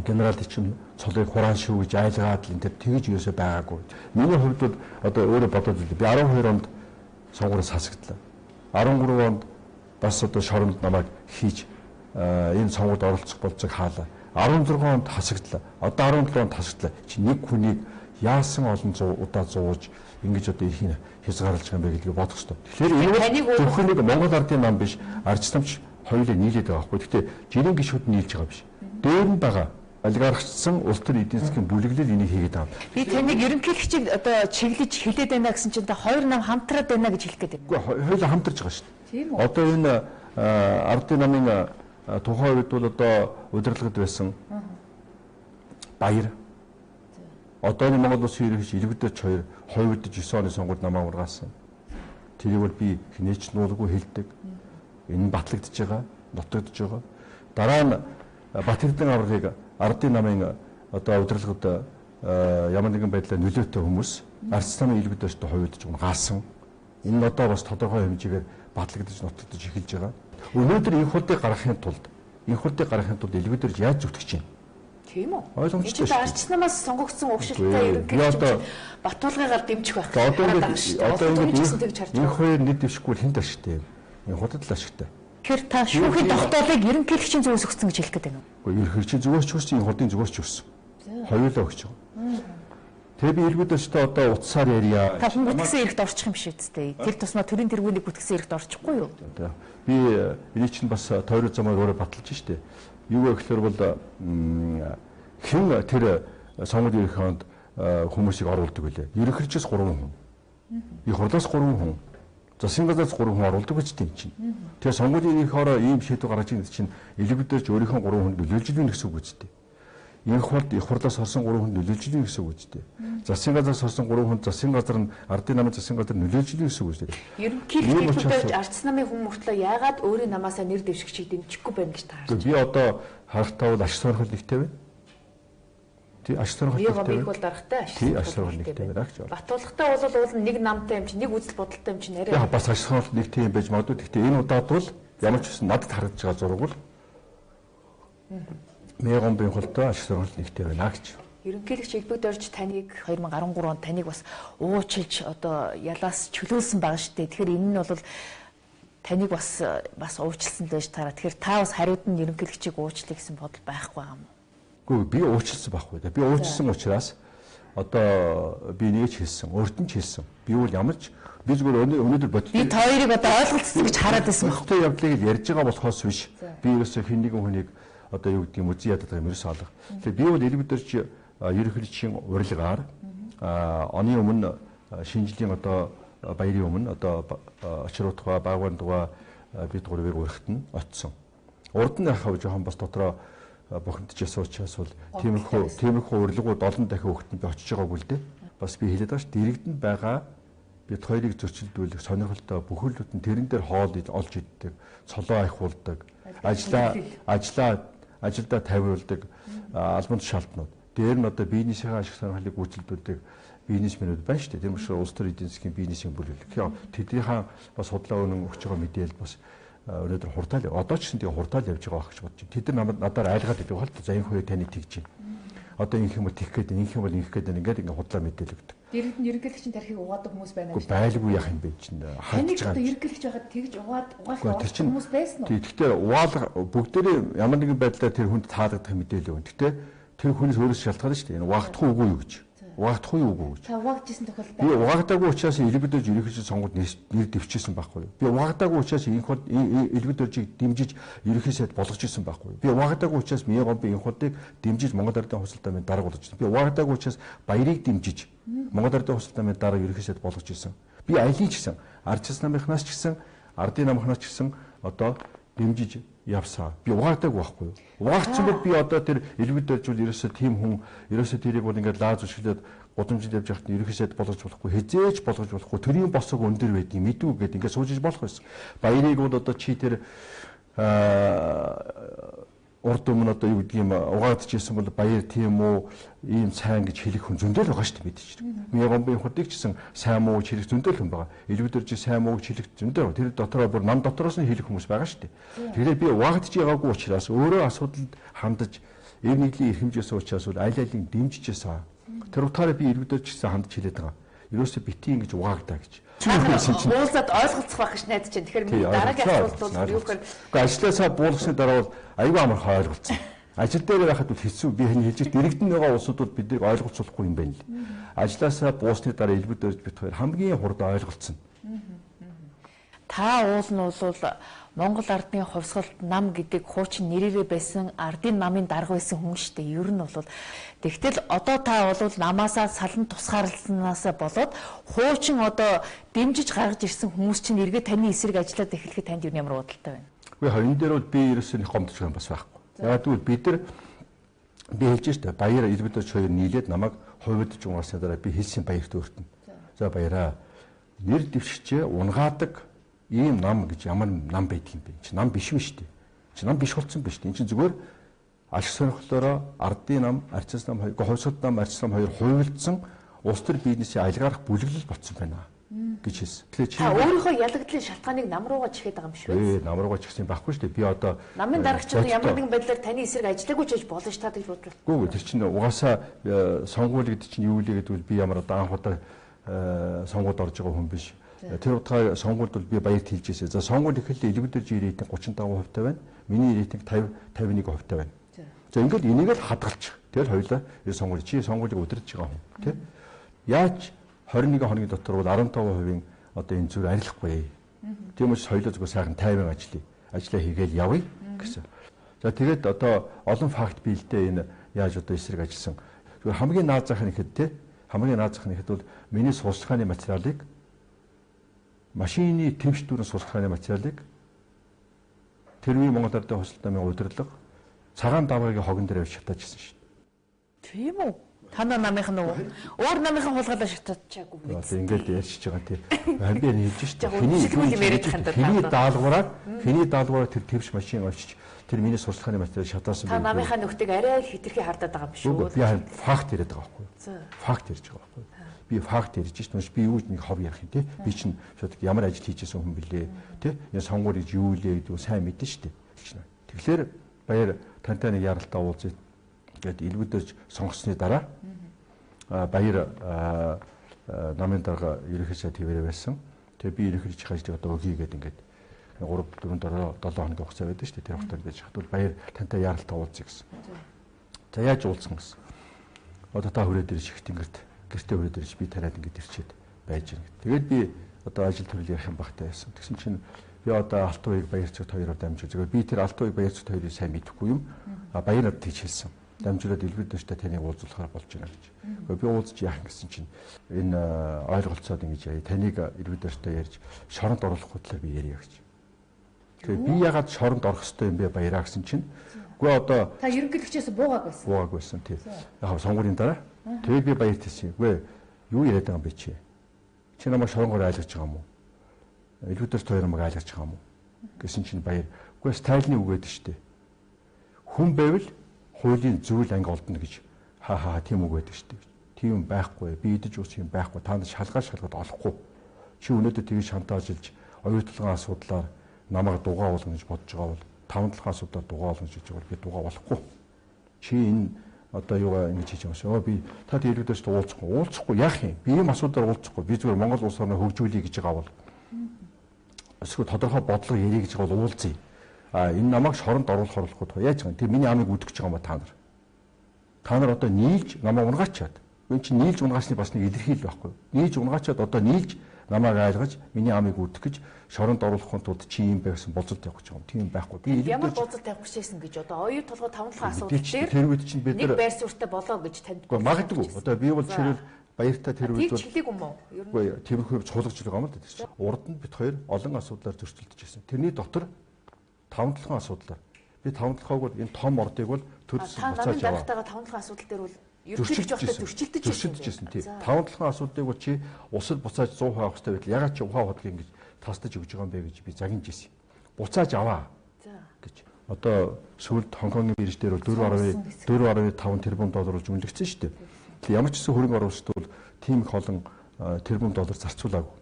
генерал чинь цолыг хураан шүү гэж айлгаад л энэ тэгж юусоо байгаагүй. Миний хувьд бол одоо өөрөө бодоод би 12 онд сонгуульд хасагдлаа. 13 онд бас одоо шоронд намайг хийж энэ сонгуульд оролцох болцыг хаалаа. 16 онд хасагдлаа. Одоо 17 онд хасагдлаа. Чи нэг хүнийг яасан олон удаа зууж ингэж одоо их хязгаарлаж байгаа юм бэ гэдгийг бодох хэрэгтэй. Тэгэхээр энэ зөвхөн нэг Монгол ардын нам биш, ардч намч хоёулаа нийлээд байгаа байхгүй. Гэхдээ жирийн гишүүд нийлж байгаа биш. Дээр нь байгаа олигархчсан улс төр эдийн засгийн бүлэглэл энийг хийгээд байгаа. Би таныг ерөнхийлөгчийг одоо чиглэж хэлээд байна гэсэн чинь та хоёр нам хамтраад байна гэж хэлэх гээд байна. Үгүй хоёулаа хамтарч байгаа шүү дээ. Тийм үү? Одоо энэ ардын намын тухайн үед бол одоо удирдлагад байсан баяр. Одооны Монгол улсын ерөнхийлөгч Илвэдэж 2009 оны сонгуульд намайг ургаасан. Тэрийг бол би хинээч нуулгүй хэлдэг. Энэ нь батлагдж байгаа, нутагдж байгаа. Дараа нь Батэрдэн аврагыг ардын намын одоо удирдлагад ямар нэгэн байдлаар нөлөөтэй хүмүүс ард намын Илвэдэжтэй хувьдж угаасан. Энэ нь одоо бас тодорхой хэмжээгээр батлагдж нутагдж эхэлж байгаа. Өнөөдөр энэ хурдыг гаргахын тулд Илвэдэж яаж зүтгэж байна? Тийм үү? Ойлгомжтой шүү. Ард намаас сонгогдсон угшилтай ерөнхийлөгч Батуулгаагаар дэмжих байх. Одоо энэ хоёр нэг дэвшгүй хэн ашигтай юм? Энэ хурдад л ашигтай. Тэгэхээр та шүүхийн тогтоолыг ерөнхийлөгчийн зүгээс өгсөн гэж хэлэх гээд байна уу? Үгүй ерөнхийлөгчийн зүгээс ч өгсөн, энэ хурдын зүгээс ч өгсөн. Хоёулаа өгч байгаа. Тэгээ би Илвэдэжтэй одоо утсаар ярья. Та хүн бүтгсэн эрхт орчих юм биш үстэй. Тэр тусмаа төрийн тэргуунийг бүтгсэн эрхт орчихгүй юу? Би энийг чинь бас тойрог замаар өөрөө баталж штэ. Юу вэ гэхээр бол хэн тэр сонгуульд ирэхэд хүмүүсийг оруулдаг билээ. Ерөнхийлөгчөөс 3 хүн. Их хурлаас 3 хүн. Засгийн газраас 3 хүн оруулдаг гэж тийм чинь. Тэгээ сонгуулийн ихороо ийм шийдвэр гаргаж ирсэн чинь элбэгдэрч өөрийнхөө 3 хүн нөлөөлж ирнэ гэсэн үг үстэй. Их хурлаас орсон 3 хүн нөлөөлж ирнэ гэсэн үг үстэй. Засгийн газраас орсон 3 хүн засгийн газар нь ардын намын засгийн газар нөлөөлж ирнэ гэсэн үг үстэй. Ерөнхийдөө ардс намын хүн мөртлөө яагаад өөрийн намаасаа нэр дэвшигчийг дэмжихгүй байна гэж таарч. Би одоо харахтаа бол аш сонирхол нэгтэй байна. Тий аш сонирхол нэгтэй. Их бол дарахтай аш сонирхол нэгтэй байна гэж. Батуулгатай бол уул нэг намтай юм чи нэг үзэл бодолтой юм чи нэрээ. Яг бас аш сонирхол нэгтэй юм байж магадгүй. Гэхдээ энэ удаад бол ямар ч үсэн надад харагдаж байгаа зураг бол Мегомбын хултай аш сонирхол нэгтэй байна гэж. Ерөнхийлөгч Элбэгдэрч таныг 2013 онд таныг бас уучлж одоо ялаас чөлөөлсөн байгаа шүү дээ. Тэгэхээр энэ нь бол таныг бас уучлсан байж таараа. Тэгэхээр та бас хариуд нь ерөнхийлөгчийг уучлах гэсэн бодол байхгүй юм уу? Үгүй би уучлсан байхгүй. Би уучлсан учраас одоо би нэг ч хэлсэн, өөрт нь ч хэлсэн. Би бол ямар ч би зүгээр өнөөдөр бодсон. Би хоёрыг одоо ойлголцсон гэж хараад байсан байхгүй. Өөртөө явдлыг ярьж байгаа болохоос биш. Би ерөөсөө хэн нэгэн хүнийг одоо юу гэдэг юм үзий яддаг юм ерөөсөө алга. Тэгэхээр би бол элбэгдэрч ерөнхийлөгчийн урилгаар оны өмнө шинжлэлийн одоо баярын өмнө одоо очруудгаа багвандгаа бид гурвыг урихт нь очсон. Урд нь яхав жоохон бас дотроо бухимдчихсан учраас бол тиймэрхүү урилгууд олон дахин өгтөнд би очиж байгаагүй л дээ. Бас би хэлээд байгаа ш дэрэгдэнд байгаа бид хоёрыг зөрчилдүүлэх сонирхолтой бүхэлд нь тэрэн дээр хоол олж иддэг, цолоо ахиулдаг, ажилдаа тавиулдаг албан шалтнууд. Дээр нь одоо бизнесийн ашиг сонирхлыг үйлчлүүлдэг бизнесмэнүүд байна шүү дээ. Тэр мөр улс төр эдийн засгийн бизнесийн бүлэглэл. Тэднийхээ бас судлаа өнөн өгч байгаа мэдээлэл бас өнөөдөр хурдаал одоо ч гэсэн тэгээ хурдаал явж байгаа гэж бодож байна. Тэд нар надаар айлгаад идэв хол за энэ хоёрыг таны тэгж байна. Одоо ингэх юм бол тэгэх гээд ингэх юм бол ингэх гээд ингээд худлаа мэдээлэл өгдөг. Дэрэгд нь ерөнхийлөгчийн тархийг угаадаг хүмүүс байна гэж. Байлгүй яах юм бэ чинь. Ханийг одоо ерөнхийлөгч байгаад тэгж угаах хүмүүс байсан уу? Тэгэхдээ угаалга бүгдээрээ ямар нэгэн байдлаар тэр хүнд таалагдах мэдээлэл өгнө. Гэхдээ тэр хүнээс өөрөөс шалтгаална шүү дээ. Энэ угаагдах уугүй юу гэж. Угаагдах уу юу гэж. Та угаагдажсэн тохиолдол байна. Би угаагдаагүй учраас элбэгдэрж ерөнхийлөгчийн сонгуульд нэр дэвшижсэн байхгүй юу. Би угаагдаагүй учраас элбэгдэржийг дэмжиж ерөнхий сайд болгож ирсэн байхгүй юу. Би угаагдаагүй учраас Мегомбын энэ хуудыг дэмжиж Монгол Ардын хувьсалт намын дарга болгож ирсэн. Би угаагдаагүй учраас баярыг дэмжиж Монгол Ардын хувьсалт намын дарга ерөнхий сайд болгож ирсэн. Би айлын ч гэсэн Ардчилсан намынхнаас ч гэсэн Ардын намынхнаас ч гэсэн одоо дэмжиж явсаа. Би угаагдаагүй байхгүй юу. Угаагцсан бол би одоо тэр элбэгдэржүүл ерөөсөө тийм хүн ерөөсөө тэрийг бол ингээд лааз өшгөлөд гудамжид явж явахт ерөнхий сайд болгож болохгүй, хизээж болгож болохгүй, төрийн босог өндөр байдгийг мэдүү гэдэг ингээд суужиж болох байсан. Баярыг бол одоо чи тэр урд өмнө одоо юу гэдгийг угаадчихсан бол баяр тийм үү ийм сайн гэж хэлэх хүн зөндөл байгаа шүү дээ мэдээж. Мегомбын хурдыг ч гэсэн сайн муу гэж хэлэх зөндөл хүн байгаа. Элбэгдэрж сайн муу гэж хэлэх зөндөл. Тэр дотроо бүр нам дотроос нь хэлэх хүмүүс байгаа шүү дээ. Тэгэхээр би угаадж байгаагүй учраас өөрөө асуудалд хандаж эв нэглийн эрхэмжээс учраас бол аль алийг дэмжижсэн. Тэр утгаараа би элбэгдэрж гэсэн хандж хэлээд байгаа. Ерөөсөө бити ингэж угаагдаа гэж. Уулзаад ойлголцох байх гэж найдаж байна. Тэгэхээр дараагийн асуулт бол юу гэхээр ажлаасаа буулгасны дараа бол аюул амархан ойлголцсон. Ажил дээр байхад бол хэцүү би хэлж дэрэгдэн байгаа улсууд бол биднийг ойлголцуулахгүй юм байна л. Ажлаасаа буусны дараа элбэгдэрж бит хоёр хамгийн хурд ойлголцсон. Та уул нь бол Монгол Ардын хувьсгалт нам гэдэг хуучин нэрээрээ байсан Ардын намын дарга байсан хүн шүү дээ. Ер нь бол тэгтэл одоо та бол намаасаа салан тусгаарласнаас болоод хуучин одоо дэмжиж гаргаж ирсэн хүмүүс чинь эргээ таны эсрэг ажиллаад эхлэхэд танд юу ямар бодолтой байна? Үгүй хоёрын дээр бол би ерөөсөө гомдож байгаа юм бас байхгүй. Яг тэгвэл бид нар би хэлж штэ баяр элбэгдэрч хоёр нийлээд намайг хувьдж угаасны дараа би хэлсэн баярт өөртөн. За баяраа нэр дэвшигчээ унгаадаг ийм нам гэж ямар нам байдаг юм бэ? Чи нам биш юм шүү дээ. Чи нам биш болсон биш. Энд чинь зүгээр ашиг сонирхлоороо ардын нам, арчилсан нам хоёр, хувьсгалт нам, арчилсан нам хоёр хувилдсан улс төр бизнесийн аялгарах бүлэглэл болсон байна гэж хэлсэн. Тэгэхээр чи өөрийнхөө ялагдлын шалтгааныг нам руугаа чихээд байгаа юм шүү дээ. Нам руугаа чихсэн байхгүй шүү дээ. Би одоо намын дарагчид ямар нэгэн байдлаар таны эсрэг ажиллаагүй ч гэж болно ш та гэж бодлоо. Үгүй тэр чинь угаасаа сонгуул гэдэг чинь юу вэ гэдэг бол би ямар одоо анх удаа сонгуульд орж байгаа хүн биш. Тэр утгаар сонгуульд бол би баярт хэлж ирсэн. За сонгуул эхэллээ элбэгдэрж рейтинг 35% байна. Миний рейтинг 51% байна. За ингээд энийг л хадгалчих. Тэгэл хоёлаа сонгуул чи сонгуулийг удирдах байгаа хүн тий. Яаж 21 хоногийн дотор бол 15% одоо энэ зүйл арилахгүй. Тийм учраас хоёлоо зүгээр сайхан тайван ажиллаа хийгээл явъя гэсэн. За тэгээд одоо олон факт биелдэ энэ яаж одоо эсрэг ажилласан. Зүгээр хамгийн наад зах нь ихэд тий хамгийн наазах нь ихэд бол миний сурчлагын материалыг машины тэмч дүүрэн сурчлагын материалыг тэрний Монгол Ардын хосолт намын удирдлага цагаан даваагийн хогон дээр авч шатааж гисэн шүү дээ. Тийм үү? Танаа намынх нь үү? Өөр намынхан хулгайлаа шатаачаагүй үү? Одоо ингэж ярьж байгаа тийм. Хамбир хэлж шүү дээ. Хэний даалгавраар тэр төвш машин очиж тэр миний сурчлагын материал шатаасан байх. Та намынхаа нүхтийг арай л хитрхи хардаад байгаа юм шүү. Би харин факт яриад байгаа байхгүй юу? Факт ярьж байгаа байхгүй юу? Би факт ярьж шүү. Би юу нэг хов ярих юм тий. Би чинь ямар ажил хийжсэн хүн бэлээ. Тий. Энэ сонгуул гэж юу лээ гэдэг сайн мэдэн шүү дээ. Тэгэхээр баяр тантай нэг яралтаа уулзъя. Гэт илгүүдэрч сонгосны дараа баяр намын дарга ерөнхий сайд хэвээрээ байсан. Тэгээ би ерөнхий хажид одоо өгье гэдэг ингээд 3 4 7 хоногийн хугацаа байдаг шүү дээ. Тэр хугацаанд байж хатвал баяр тантай яралтаа уулзъя гэсэн. За яаж уулзсан гэсэн. Одоо та хүрээд ирж их тэнгэрт гэртээ хүрээд ирж би танаад ингээд ирчээд байж байна. Тэгээд би одоо ажил төрөл ярих юм багтаа байсан. Тэгсэн чинь би одоо Алтан уяг баяр цогт хоёроор дамжиж байгаа. Би тэр Алтан уяг баяр цогт хоёрыг сайн мэдэхгүй юм. Баяр надад тийж хэлсэн. Дамжуулаад илгүүдэрчтэй таныг уулзуулахаар болж байна гэж. Би уулзч яах гэсэн чинь энэ ойлголцоод ингэж яа таныг илгүүдэрчтэй ярьж шоронд оруулахгүй талаар би ярья гэж. Тэгээ би ягаад шоронд орох ёстой юм бэ баяраа гэсэн чинь үгүй одоо та ерөнхийлөгчөөс буугааг байсан. Буугааг байсан тийм. Яг сонгуулийн дараа. Тэгээ би баярт хэлсэн. Үгүй юу яриад байгаа юм бэ чи? Чи намайг шоронгоор айлгаж байгаа юм уу? Илгүүдэрчтэй хоёр намайг айлгаж байгаа юм уу? Гэсэн чинь баяр. Үгүй стайлны үг гэдэг шүү дээ. Хүн байвал хуулийн зүйл анги олдно гэж тийм үг байдаг шүү дээ. Тийм байхгүй. Би идэж уух юм байхгүй. Та нар шалгаад олохгүй. Чи өнөөдөр тгий шантаажлж оюутлын асуудлаар намайг дугаа болгоно гэж бодож байгаа бол 5-7 асуудлаар дугаа болгоно гэж бол би дугаа болохгүй. Чи энэ одоо юугаа ингэж хийж байгаа шүү. Би та хэлүүдээс уулзахгүй яах юм? Би ийм асуудлаар уулзахгүй. Би зүгээр Монгол улс орноо хөгжүүлэе гэж байгаа бол эсвэл тодорхой бодлого ярих гэж бол уулзъя. Энэ намайг шоронд оруулахгүй яаж байгаа юм? Тэр миний амийг үдгэж байгаа юм ба та нар. Та нар одоо нийлж намайг унгаачаад. Энэ чинь нийлж унгаасны бас нэг илэрхийлэл байхгүй юу? Нийлж унгаачаад одоо нийлж намайг айлгаж миний амийг үдгэх гэж шоронд оруулахын тулд чи юм байсан болцолт явах гэж байгаа юм. Тийм байхгүй. Би ямар болцолт явах гэжсэн гэж одоо оюу толгой 5-7 асуудал дээр тэр үед чинь бид нар нэг байр суурьтай болоо гэж танд магадгүй. Одоо би бол чирэл баяртай тэр үед бол чиглэг юм уу? Үгүй тэрхүү цуулгаж байгаа юм л да тэр чинь. Урд нь бит хоёр олон асуудлаар зөрчилдөж байсан. Тэрний дотор 5-7 асуудлаар би 5-7-ыг бол энэ том ордыг бол төрсөн буцааж аваа. Та намын дарагтайгаа 5-7 асуудал дээр бол ерөнхийдөө зөрчилдөж байсан тийм. 5-7 асуудлыг бол чи усад буцааж 100% авах хэрэгтэй байтал ягаад чи ухаан хотлыг ингэж тастаж өгж байгаа юм бэ гэж би загинж ирсэн. Буцааж аваа. За гэж. Одоо сүүлд Хонконгийн бирж дээр бол 4.5 тэрбум доллар үнэлэгдсэн шүү дээ. Тэгэхээр ямар ч гэсэн хөрөнгө оруулагчид бол тийм их олон тэрбум доллар зарцуулаагүй.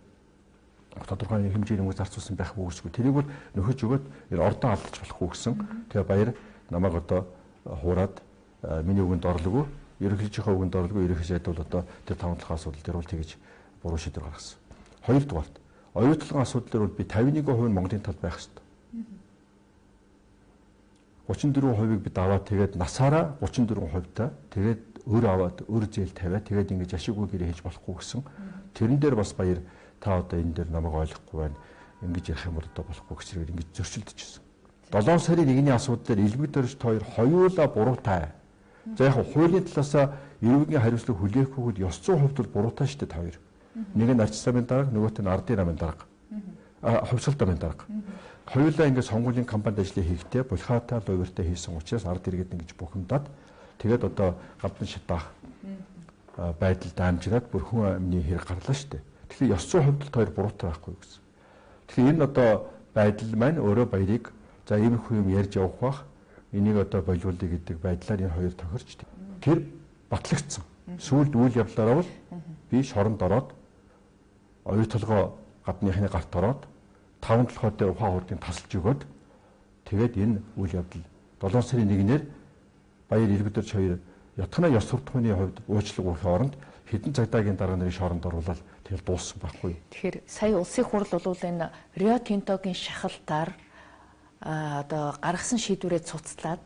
Тодорхой хэмжээний мөнгө зарцуулсан байх үүсгүй. Тэрийг бол нөхөж өгөөд ордон алдаж болохгүй гэсэн. Тэгээ баяр намайг одоо хуураад миний үгэнд орлогоо ерөнхийлөгчийнхээ үгэнд орлогоо ерөнхий сайд бол одоо тэр 5-7 асуудал дээр бол тэгж буруу шийдвэр гаргасан. Хоёрдугаарт оюутлын асуудал дээр бол би 51% Монголын талд байх ёстой. 34%-ыг бид аваад тэгээд насаараа 34% та тэгээд өөр аваад өөр зээл тавиад тэгээд ингэж ашиггүй гэрээ хийж болохгүй гэсэн. Тэрэн дээр бас баяр та одоо энэ дээр намайг ойлгохгүй байна. Ингэж ярих юм бол одоо болохгүй гэж ингэж зөрчилдөж байна. 7 сарын 1-ний асуудлаар илбэг дөрж хоёр хоёулаа буруутай. За яг хуулийн талаасаа эрүүгийн хариуцлага хүлээхгүйд ёс зүйн хувьд бол буруутай шүү дээ та хоёр. Нэг нь арчил намын дарга, нөгөөт нь ардын намын дарга. Хувьсгал намын дарга. Хоёулаа ингэ сонгуулийн кампанид ажиллаа хийхдээ булхаатай ловертэй хийсэн учраас ард иргэд ингэж бухимдаад тэгээд одоо гадна шатаах байдал даамжраад бүр хүн амны хэрэг гарлаа шүү дээ. Тэгэхээр ёс зүйн хувьд хоёр буруутай байхгүй гэсэн. Тэгэхээр энэ одоо байдал маань өөрөө баярыг за иймэрхүү юм ярьж явах бах энийг одоо болиулъя гэдэг байдлаар энэ хоёр тохирч тэр батлагдсан. Сүүлд үйл явдлаараа бол би шоронд ороод оюу толгой гадныхны гарт ороод 5-7 дээр ухаан хурдыг тасалж өгөөд тэгээд энэ үйл явдал 7 сарын 1-ээр баяр иргэдэрч хоёр ятгана ёс суртахууны хувьд уучлал өгөх оронд хэдэн цагдаагийн дарга нарын шоронд оруулаад тэгэл дууссан байхгүй. Тэгэхээр сая улсын хурл бол энэ Рио Тинтогийн шахалтаар одоо гаргасан шийдвэрээ цуцлаад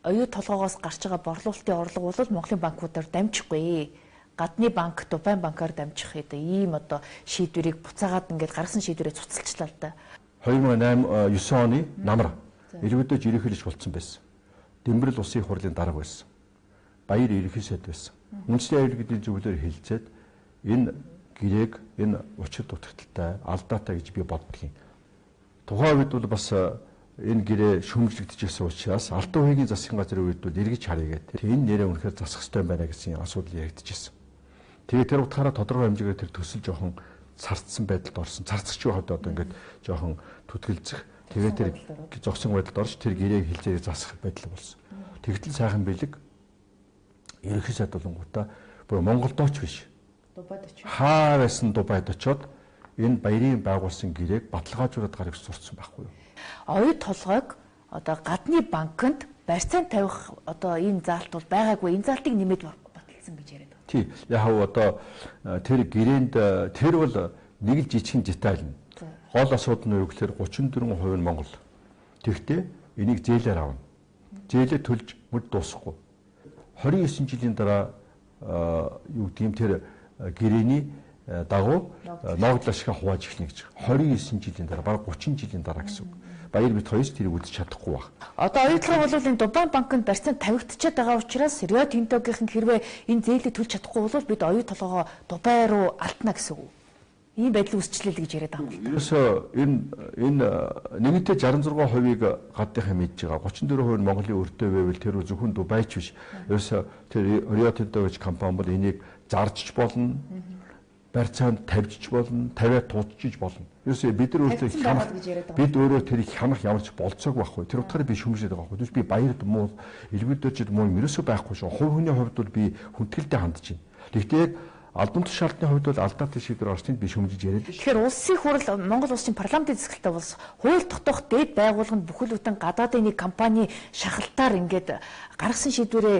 оюу толгоогоос гарч байгаа борлуулалтын орлого бол Монголын банкудаар дамжихгүй. Гадны банк, Дубай банкаар дамжих гэдэг ийм одоо шийдвэрийг буцаагаад ингээд гаргасан шийдвэрээ цуцалчлаа л да. 2008 9 оны намар иргэдэж ерөнхийлөгч болсон байсан. Дэмбэрэл улсын хурлын дарга байсан. Баяр ерөнхий сайд байсан. Үндэсний аюул гэдэг зөвлөөр хэлцээд энэ гэрээг энэ учир дутагдaltaй, алдаатай гэж би боддгийн. Тухайн үед бол бас энэ гэрээ шүмжлэгдэжсэн учраас Алтан хувийн засгийн газрын үед бол эргэж харъя гэдэг. Энэ нэрээ үнэхээр засах ёстой байна гэсэн асуудал яригдчихсэн. Тэгээд тэр утгаараа тодорхой хэмжээгээр тэр төсөл жоохон царцсан байдалд орсон. Царцч байхад одоо ингээд жоохон түтгэлзэх. Тэгээд тэр зогсон байдалд орж тэр гэрээг хилцээрээ засах байдал болсон. Тэгтэл сайхан бэлэг ерөнхий сайд болонгуудаа бүр Монголдооч биш. Дубайд очив. Хаа байсан Дубайд очоод энэ баярын байгуулсан гэрээг баталгаажуулаад гаргаж сурцсан байхгүй юу? Оюу толгойг одоо гадны банкнд барьцаан тавих одоо ийм заалт бол байгаагүй. Энэ заалтыг нэмээд баталсан гэж яриад байна. Тий. Яг одоо тэр гэрээнд тэр бол нэг л жижигхэн деталь нь. Гол асуудал нь юу гэхээр 34% нь Монгол. Тэгвэл энийг зээлээр авна. Зээлээ төлж мөд дуусахгүй. 29 жилийн дараа юу гэдэм тэр гэрээний дагуу ногдол ашиг хувааж эхлэх гэж. 29 жилийн дараа, бараг 30 жилийн дараа гэсэн үг. Баяр бит хоёрч тэрийг үзэж чадахгүй баг. Одоо оюутлага бол энэ Дубай банкнд барьцаан тавигдчихад байгаа учраас Рио Тинтогийнхэн хэрвээ энэ зээлийг төлж чадахгүй бол бид оюу толгоо Дубай руу алтна гэсэн үг. Ийм байдал үүсчлээ л гэж яриад байгаа юм. Ерөөсөө энэ нэгэнтээ 66%-ийг гадныхаа мэдж байгаа. 34% нь Монголын өртөө байвал тэр зөвхөн Дубайч биш. Ерөөсөө тэр Рио Тинто гэж компани бол энийг зарж болно. Барьцаанд тавьж болно, тавиад туудчиж болно. Ерөөсөө бид нар өөртөө хянах бид өөрөө тэрийг хянах ямар ч болцоог байхгүй. Тэр утгаараа би шүмжлээд байгаа байхгүй. Би баярд муу, элбэдөөчд муу ерөөсөө байхгүй шүү. Хувь хүний хувьд бол би хүндгэлтэй хандж байна. Гэхдээ яг албан тушаалтны хувьд бол алдаатай шийдвэр орсныг би шүмжиж яриад байна. Тэгэхээр улсын хурал Монгол улсын парламентын засаглалтаа бол хууль тогтоох дээд байгууллаганд бүхэл бүтэн гадаадын нэг компани шахалтаар ингээд гаргасан шийдвэрээ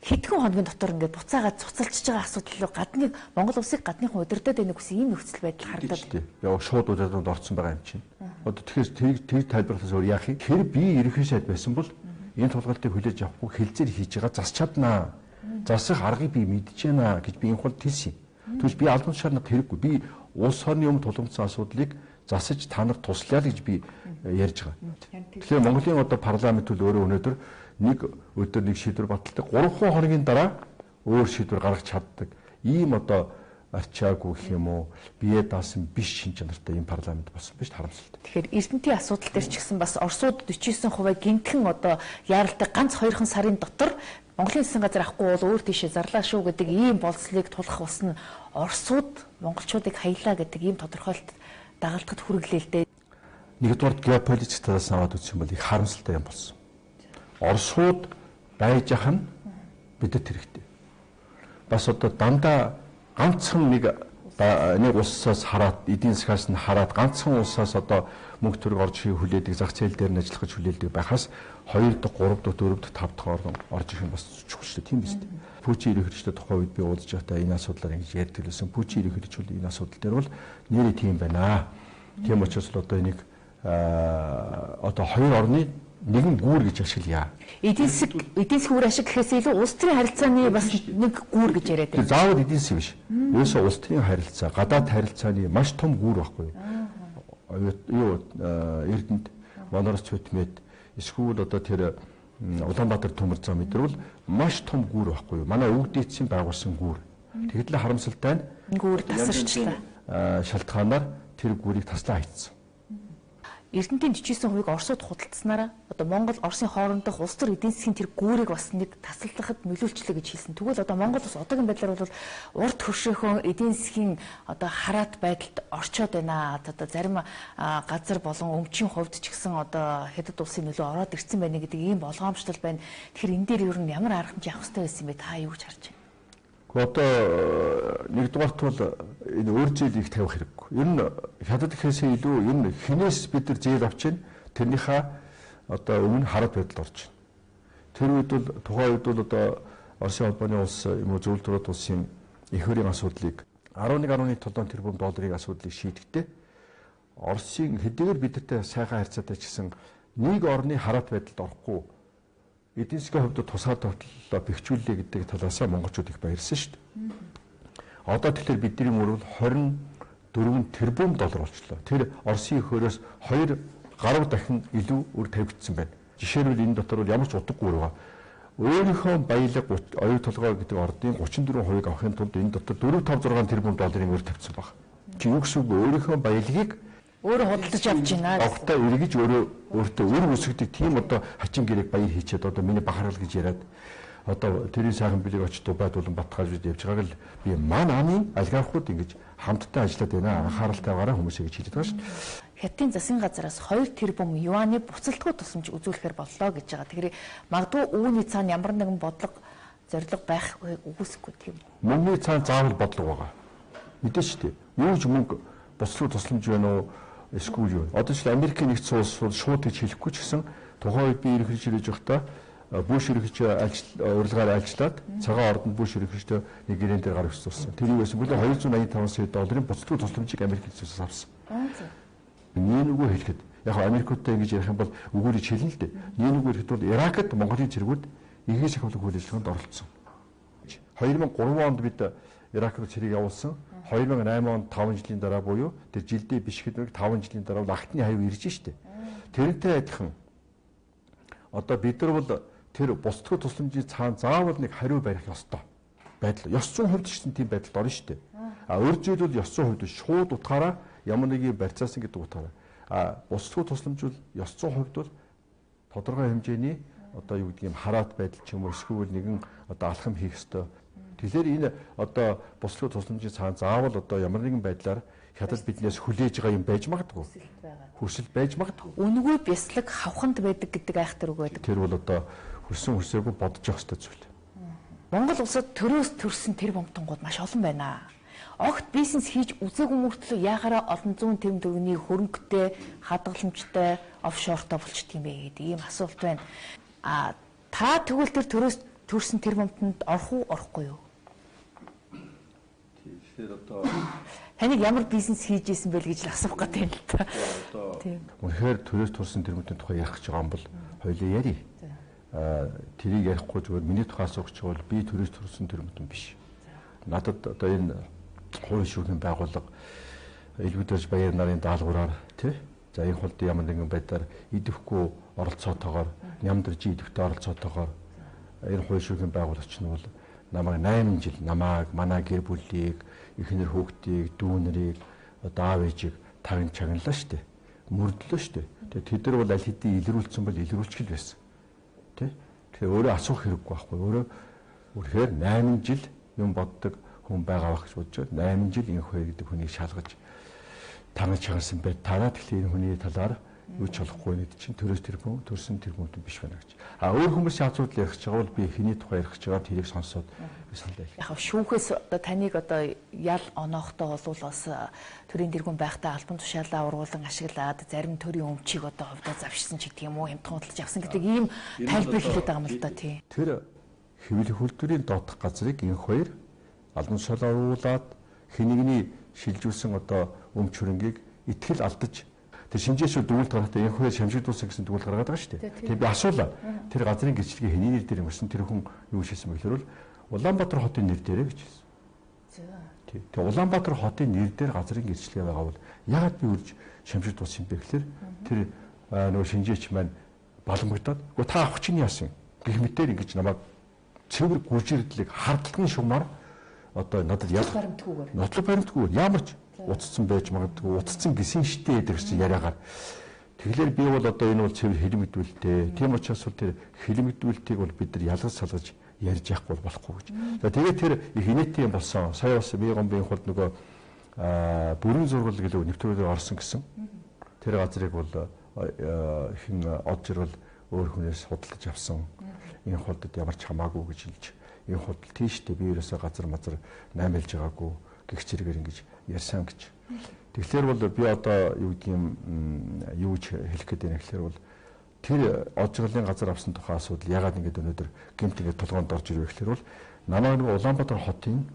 хэдхэн хоногийн дотор ингээд буцаагаад цуцалчж байгаа асуудал руу гадны Монгол улсыг гадныхан удирдах нэг үс ийм нөхцөл байдал харагдаад байна. Яг шууд удирдлаганд орсон байгаа юм чинь. Одоо тэгэхээр тэр тайлбарлахаас өөр яах юм? Тэр би ерөнхий сайд байсан бол энэ тулгалтыг хүлээж авахгүй хэлзээр хийж байгаа засч чаднаа. Засах аргыг би мэдэж байна гэж би энэ хурд хэлсэн юм. Тэгвэл би албан тушаалд хэрэггүй. Би улс орны өмнө тулгамдсан асуудлыг засаж та нарт туслая л гэж би ярьж байгаа. Тэгэхээр Монголын одоо парламент бол өөрөө өнөөдөр нэг өдөр нэг шийдвэр баталдаг 3 хоногийн дараа өөр шийдвэр гаргаж чаддаг ийм одоо арчаагүй гэх юм уу бие даасан биш шин чанартай ийм парламент болсон биш харамсалтай. Тэгэхээр эрдэнтийн асуудал дээр ч гэсэн бас Оросууд 49% гинтхэн одоо яаралтай ганц 2 сарын дотор Монголын засгийн газар авахгүй бол өөр тийшээ зарлаа шүү гэдэг ийм болцлыг тулах бас нь Оросууд монголчуудыг хаялаа гэдэг ийм тодорхойлт дагалдахад хүргэлээ л дээ. Нэгдүгээр геополитик талаас нь аваад үзэх юм бол их харамсалтай юм болсон. Оросууд байж ах нь бидэд хэрэгтэй. Бас одоо дандаа ганцхан нэг улсаас хараад эдийн засгаас нь хараад ганцхан улсаас одоо мөнгө төрөг орж хүлээдэг зах зээл дээр нь ажиллах гэж хүлээлдэг байхаас 2 дахь 3 дахь 4 дахь 5 дахь орн орж ирэх юм бас чухалчтай тийм биз дээ. Пүүчин ерөнхийлөгчдөө тухайн үед би уулзж байхдаа энэ асуудлаар ингэж ярьдаг лсэн. Пүүчин ерөнхийлөгч бол энэ асуудал дээр бол нэрээ тийм байна. Тийм учраас л одоо энийг одоо 2 орны нэгэн гүүр гэж ашиглая. Эдийн засгийн үр ашиг гэхээс илүү улс төрийн харилцааны бас нэг гүүр гэж яриад байна. Заавал эдийн засгийн биш. Ерөөсөө улс төрийн харилцаа, гадаад харилцааны маш том гүүр байхгүй юу? Эрдэнэт Монорос Цүтмэд эсвэл одоо тэр Улаанбаатар төмөр зам мэдрэл маш том гүүр байхгүй юу? Манай өвөг дээдсийн байгуулсан гүүр. Тэгэхдээ харамсалтай нь гүүр тасарчлаа. Шалтгаанаар тэр гүүрийг таслаа хийцсэн. Эрдэнэтийн 49%-ыг Оросууд худалдсанараа одоо Монгол Оросын хоорондох улс төр эдийн засгийн тэр гүүрийг бас нэг тасалдахад нөлөөлчлөө гэж хэлсэн. Тэгвэл одоо Монгол бас одоогийн байдлаар бол урд хөршөөхөн эдийн засгийн одоо хараат байдалд орчоод байна. Одоо зарим газар болон өмчийн хувьд ч гэсэн одоо хятад улсын нөлөө ороод ирсэн байна гэдэг ийм болгоомжтол байна. Тэгэхээр энэ дээр ер нь ямар арга хэмжээ авах хэрэгтэй байсан бэ? Та юу гэж харж байна? Одоо нэгдүгээрт бол энэ өөр зээл их тавих хэрэггүй. Ер нь хятад гэхээсээ илүү энэ хинээс бид нар зээл авч чинь тэрнийхээ одоо өмнө хараат байдалд орж байна. Тэр үед бол тухайн үед бол одоо Оросын холбооны улс юм уу зөвлөлтөрөд улсын их хөрийн асуудлыг 11.7 тэрбум долларын асуудлыг шийдэхдээ Оросын хэдийгээр бидэртэй сайхан харьцаатай ч гэсэн нэг орны хараат байдалд орохгүй эдийн засгийн хувьд тусгай тогтолцоо бэхжүүлээ гэдэг талаасаа монголчууд их баярсан шүү дээ. Одоо тэгэхээр бидний мөр бол 24 тэрбум доллар болчлоо. Тэр Оросын их хөрөөс 2 гаруй дахин илүү өр тавигдсан байна. Жишээлбэл энэ дотор бол ямар ч утгагүй байгаа. өөрийнхөө баялаг оюу толгой гэдэг ордын 34% авахын тулд энэ дотор 4-5-6 тэрбум долларын өр тавьсан баг. Чи юу гэсэн үг вэ? Өөрийнхөө баялагийг өөрөө худалдаж авч байна. Авахтаа эргэж өөртөө өр өсгдөг тийм одоо хачин гэрээг баяр хийчихэд одоо миний бахархал гэж яриад одоо тэрийн сайхан билег очиж Дубайд болон Батгаж явж байгааг л би маань амын олигархууд ингэж хамтдаа ажиллаад байна. Анхааралтайгаараа хүмүүсийг хийж байгаа шүү дээ. Хятадын засгийн газараас 2 тэрбум юаны буцалтгүй тусламж үзүүлэхээр боллоо гэж байгаа. Тэгэхээр магадгүй үүний цаана ямар нэгэн бодлого зорилго байх үгүйсэхгүй тийм үү? Мөнгөний цаана заавал бодлого байгаа. Мэдээж шүү дээ. Юу ч мөнгө буцалтгүй тусламж байна уу? Эсвэл юу? Одоо ч Америкийн нэгдсэн улс бол шууд гэж хэлэхгүй ч гэсэн тухайн үед би ерөнхийлж ирж байхдаа Буш ерөнхийлөгч урилгаар ажиллаад цагаан ордонд Буш ерөнхийлөгчтэй нэг гэрэн дээр гар өссөн. Тэр юу байсан бөлөө 285 сая долларын буцалтгүй тусламжийг Америк хэлцээс авсан. Нэг үгүй хэлэхэд яг Америкуудтай ингэж ярих юм бол үгээрээ хэлнэ л дээ. Нэг үгээр хэлэхэд бол Иракт Монголын цэргүүд ихээс их хөл ажиллагаанд оролцсон. 2003 онд бид Ирак руу цэрэг явуулсан. 2008 онд 5 жилийн дараа буюу тэр жилдээ биш гэдэг 5 жилийн дараа лагтны хаяв ирж штэ. Тэрнтэй адилхан одоо бид нар бол тэр буцалтгүй тусламжийн цаана заавал нэг хариу барих ёстой байдал. Ёс зүйн хувьд ч тийм байдалд орно штэ. Өөр зүйл бол ёс зүйн хувьд шууд утгаараа ямар нэгэн барьцаасан гэдэг утгаараа. Буцалтгүй тусламж бол ёс зүйн хувьд бол тодорхой хэмжээний одоо юу гэдэг юм хараат байдал ч юм уу эсвэл нэгэн одоо алхам хийх ёстой. Тэгэхээр энэ одоо буцалтгүй тусламжийн цаана заавал одоо ямар нэгэн байдлаар хятад биднээс хүлээж байгаа юм байж магадгүй. Хүсэл байж магадгүй. Үнэгүй бяцлаг хавханд байдаг гэдэг айхтар үг байдаг. Тэр бол одоо хүссэн хүсээгүй бодож явах ёстой зүйл. Монгол улсад төрөөс төрсэн тэр бомтонгууд маш олон байна. Огт бизнес хийж үзээгүй мөртлөө яхаараа олон зуун тэм төгний хөрөнгөтэй, хадгаламжтай, офшортой болчт юм бэ гэдэг ийм асуулт байна. Та тэгвэл тэр төрөөс төрсэн тэр бомтонд орох уу, орохгүй юу? Тэгэхээр одоо таныг ямар бизнес хийж исэн бэ гэж л асуух гэдэг юм л та. Тийм. Үнэхээр төрөөс турсан тэрмүүдийн тухай ярих гэж байгаа юм бол хоёулаа ярий. Тэрийг ярихгүй зүгээр миний тухай асуух гэж бол би төрөөс турсан тэрмүүдэн биш. Надад одоо энэ хувийн шүүхийн байгууллага элбэдэрж баяр нарын даалгавраар тий. За энэ холд ямар нэгэн байдлаар идэвхгүй оролцоотойгоор нямдэрж идэвхтэй оролцоотойгоор энэ хувийн шүүхийн байгуулагч нь бол намайг 8 жил намайг манай гэр бүлийг эхнэр хүүхдийг дүүнэрийг аав ээжийг тагн чагналаа штэ мөрдлөө штэ тэгээд тэд нар бол аль хэдийн илрүүлсэн бол илрүүлчихэл байсан тий тэгэхээр өөрөө асуух хэрэггүй байхгүй өөрөө үнэхээр 8 жил юм боддог хүн байгаа байх гэж бодож байна 8 жил энэ хоёр гэдэг хүнийг шалгаж тагн чагалсан бай тараа тэгэхээр энэ хүний талаар юу ч болохгүй нэг чинь төрөөс тэрбум төрсөн тэрбумд биш байна гэж. Өөр хүмүүсийн асуудал ярих гэж байгаа бол би хэний тухай ярих гэж байгаа тэрийг сонсоод би санал байлаа. Яг шүүхээс одоо таныг одоо ял оноохтой болвол бас төрийн тэргүүн байхдаа албан тушаалаа ургуулan ашиглаад зарим төрийн өмчийг одоо ховдоо завшсан ч гэдэг юм уу хямдхан худалдаж авсан гэдэг ийм тайлбар хэлээд байгаа юм л да тий. Тэр хэвлэх үйлдвэрийн доотх газрыг энэ хоёр албан тушаалаа ургуулад хэнийгний шилжүүлсэн одоо өмч хөрөнгийг итгэл алдаж тэр шинжээшүүл дүгнэлт гаргахтаа энэ хоёр шамжигдуулсан гэсэн дүгнэлт гаргаад байгаа шүү дээ. Тэгээ би асуулаа. Тэр газрын гэрчлэгээ хэний нэр дээр юмсан тэр хүн юу хийсэн бэ гэхээр бол Улаанбаатар хотын нэр дээрээ гэж хэлсэн. За. Тэгээ Улаанбаатар хотын нэр дээр газрын гэрчлэгээ байгаа бол яагаад би үрж шамжигдуулсан юм бэ гэхээр тэр нөгөө шинжээч маань боломждоод "Гөө та авах чинь яасан?" гэх мэтээр ингэж намайг цэвэр гүржирдлэг хардлагын шугамар одоо надад яг нотлог баримтгүйгээр ямар ч утцсан байж магадгүй утцсан гисэн штэ гэдэг чинь яриагаар тэгэхээр би бол одоо энэ бол цэвэр хэлмэгдүүлэлтэй тийм учраас бол тэр хэлмэгдүүлэлтийг бол бид нар ялгаж салгаж ярьж яахгүй болохгүй гэж. За тэгээд тэр их инээтэй юм болсон. Сая бас би гомбын хулд нөгөө бүрэн зургал гэлөө нэвтрүүлгээр орсон гэсэн. Тэр газрыг бол хин од жиргэл өөр хүнээс худалдаж авсан. Энэ хулдад ямар ч хамаагүй гэж хэлж энэ худал тийштэй би ерөөсөө газар мазар наймаалж байгаагүй гих зэрэгээр ингэж ярьсан гэж. Тэгэхээр бол би одоо юу гэдэг юм юу ч хэлэх гээд байна гэхээр бол тэр оджиглын газар авсан тухай асуудал ягаад ингэж өнөөдөр гэмт ингэ тулгоонд орж ирвэ гэхээр бол намайг нэг Улаанбаатар хотын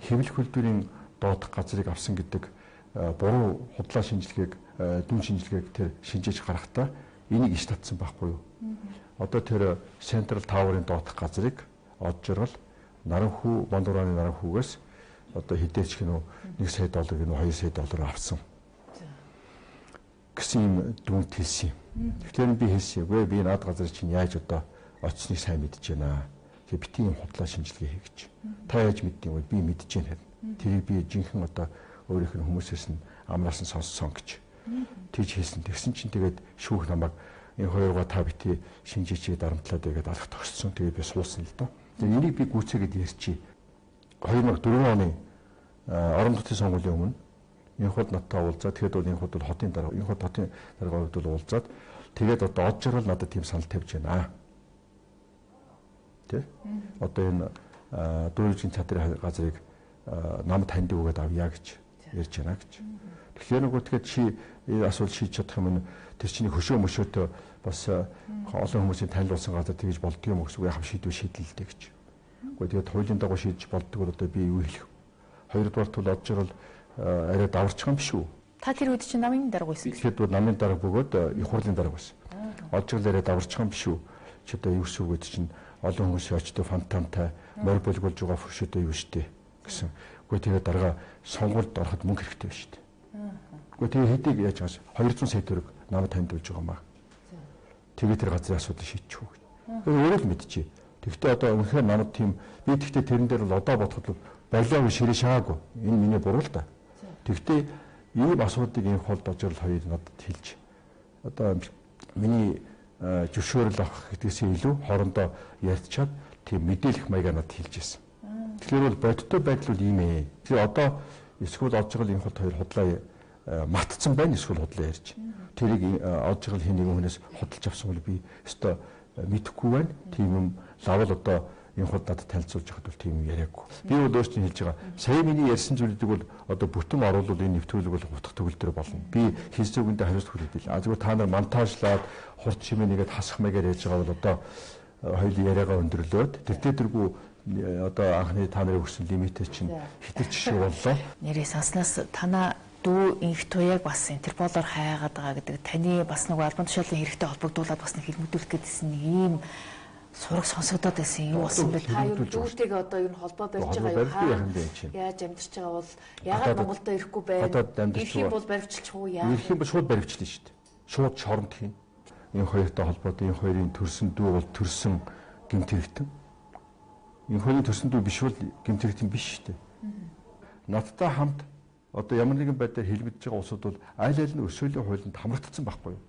хэвлэх үйлдвэрийн доотх газрыг авсан гэдэг буруу худлаа шинжилгээг дүн шинжилгээг тэр шинжээж гаргахтаа энийг иш татсан байхгүй юу. Одоо тэр Central Tower-ын доотх газрыг оджиргал Наранхүү Бондорооны Наранхүүгээс одоо хэдээч гинөө 1 сая доллар гинөө 2 сая доллар авсан. Гэсэн юм дүнт хэлсэн юм. Тэгэхээр би хэлсэн үгүй би наад газар чинь яаж одоо очсныг сайн мэдж байна. Тэгээ битгий худлаа шинжилгээ хий гэж. Та яаж мэддэм вэ? Би мэдж байна хэрэг. Тэрийг би жинхэнэ одоо өөрийнх нь хүмүүсээс нь амраас нь сонссон гэж. Тийж хийсэн. Тэгсэн чинь тэгээд шүүх намайг энэ хоёроо та битгий шинжээчээ дарамтлаад тэгээд алах тогтсон. Тэгээд би суулсан л доо. Тэгээд энийг би гүйцээгээд ярьчих. 2004 оны орон нутгийн сонгуулийн өмнө энэ хот надтай уулзаад тэгээд бол энэ хот бол хотын дараа энэ хот хотын дараагийн хувьд бол уулзаад тэгээд одоо од жаргал надад тийм санал тавьж байна. Тэ? Одоо энэ дөрвөлжийн театрын газрыг намд танд өгөөд авъя гэж ярьж байна гэж. Тэгэхээр нөгөө тэгээд чи энэ асуудал шийдэж чадах юм тэр чиний хөшөө мөшөөтэй бас олон хүмүүсийн танилцуулсан газар тэгж болдго юм гэсэн үг яхав шийдвэр шийдэлтэй гэж. Гэхдээ тэгээд хуулийн дагуу шийдэж болдгоо одоо би юу хэлэх вэ? Хоёрдугаар тул од жаргал арай даварчхан биш үү? Та тэр үед чинь намын дарга байсан. Тэгэхэд бол намын дарга бөгөөд их хурлын дарга байсан. Од жаргал арай даварчхан биш үү? Чи одоо юу гэсэн үг гэдэг чинь олон хүмүүс очтой фантамтай морь булгуулж байгаа фүршөөдөө юу штэ гэсэн. Гэхдээ тэгээд дарга сонгуульд ороход мөнгө хэрэгтэй байна штэ. Гэхдээ тэгээд хэдийг яаж байгаа 200 сая төгрөг намайг танд өгж байгаа маа. Тэгээд тэр газрын асуудал шийдчих үү. Тэгээд өөрөө л мэдчихье. Тэгвэл одоо үнэхээр намайг тийм би тэгтээ тэрэн дээр л одоо бодоход болоо ширээ шаагүй. Энэ миний буруу л да. Тэгтээ ийм асуудыг энэ холд ажил хоёр надад хэлж одоо миний зөвшөөрөл авах гэдгээс илүү хоорондоо ярьцчаад тийм мэдээлэх маягаар надад хэлж ирсэн. Тэгэхээр бол бодиттой байдал бол ийм ээ. Тэгэхээр одоо эсвэл од жаргал энэ холд хоёр худлаа матцсан байна эсвэл худлаа ярьж. Тэрийг од жаргал хин нэгэн хүнээс худалж авсан бол би өстой мэдэхгүй байна. Тийм юм лавл одоо энэ хот надад танилцуулж байхад бол тийм юм яриаггүй. Би бол өөрсдөө хэлж байгаа. Сая миний ярьсан зүйлүүдийг бол одоо бүтэн оруулал энэ нэвтрүүлэг бол утга төгөлдөр болно. Би хийсэн үгэндээ хариуцлага хүргэдэг. Зүгээр та нар монтажлаад хурд шимээгээд хасах маягаар яаж байгаа бол одоо хоёулын яриагаа өндөрлөөд тэртээ одоо анхны та нарын өгсөн лимитээ чинь хитэрч шиг боллоо. Нэрээ санснаас танаа дүү инх туяаг бас Интерполоор хайгаад байгаа гэдэг таны бас нэг албан тушаалын хэрэгтэй холбогдуулаад бас нэг хэлмэдүүлэх гэсэн нэг ийм сураг сонсогдоод байсан юу болсон бэ? Та юу дүүтэйгээ одоо юу холбоо барьж байгаа юу? Яаж амьдарч байгаа бол ягаад Монголд ирэхгүй байна? Ирэх юм бол баривчлах уу яа? Ирэх юм бол шууд баривчлаа шүү дээ. Шууд шоронд хийн. Энэ хоёртой холбоотой энэ хоёрын төрсөн дүү бол төрсөн гэмт хэрэгтэн. Энэ хоёрын төрсөн дүү биш бол гэмт хэрэгтэн биш шүү дээ. Надтай хамт одоо ямар нэгэн байдлаар хэлбэж байгаа улсууд бол аль аль нь өрсөлийн хуулинд хамрагдсан байхгүй юу?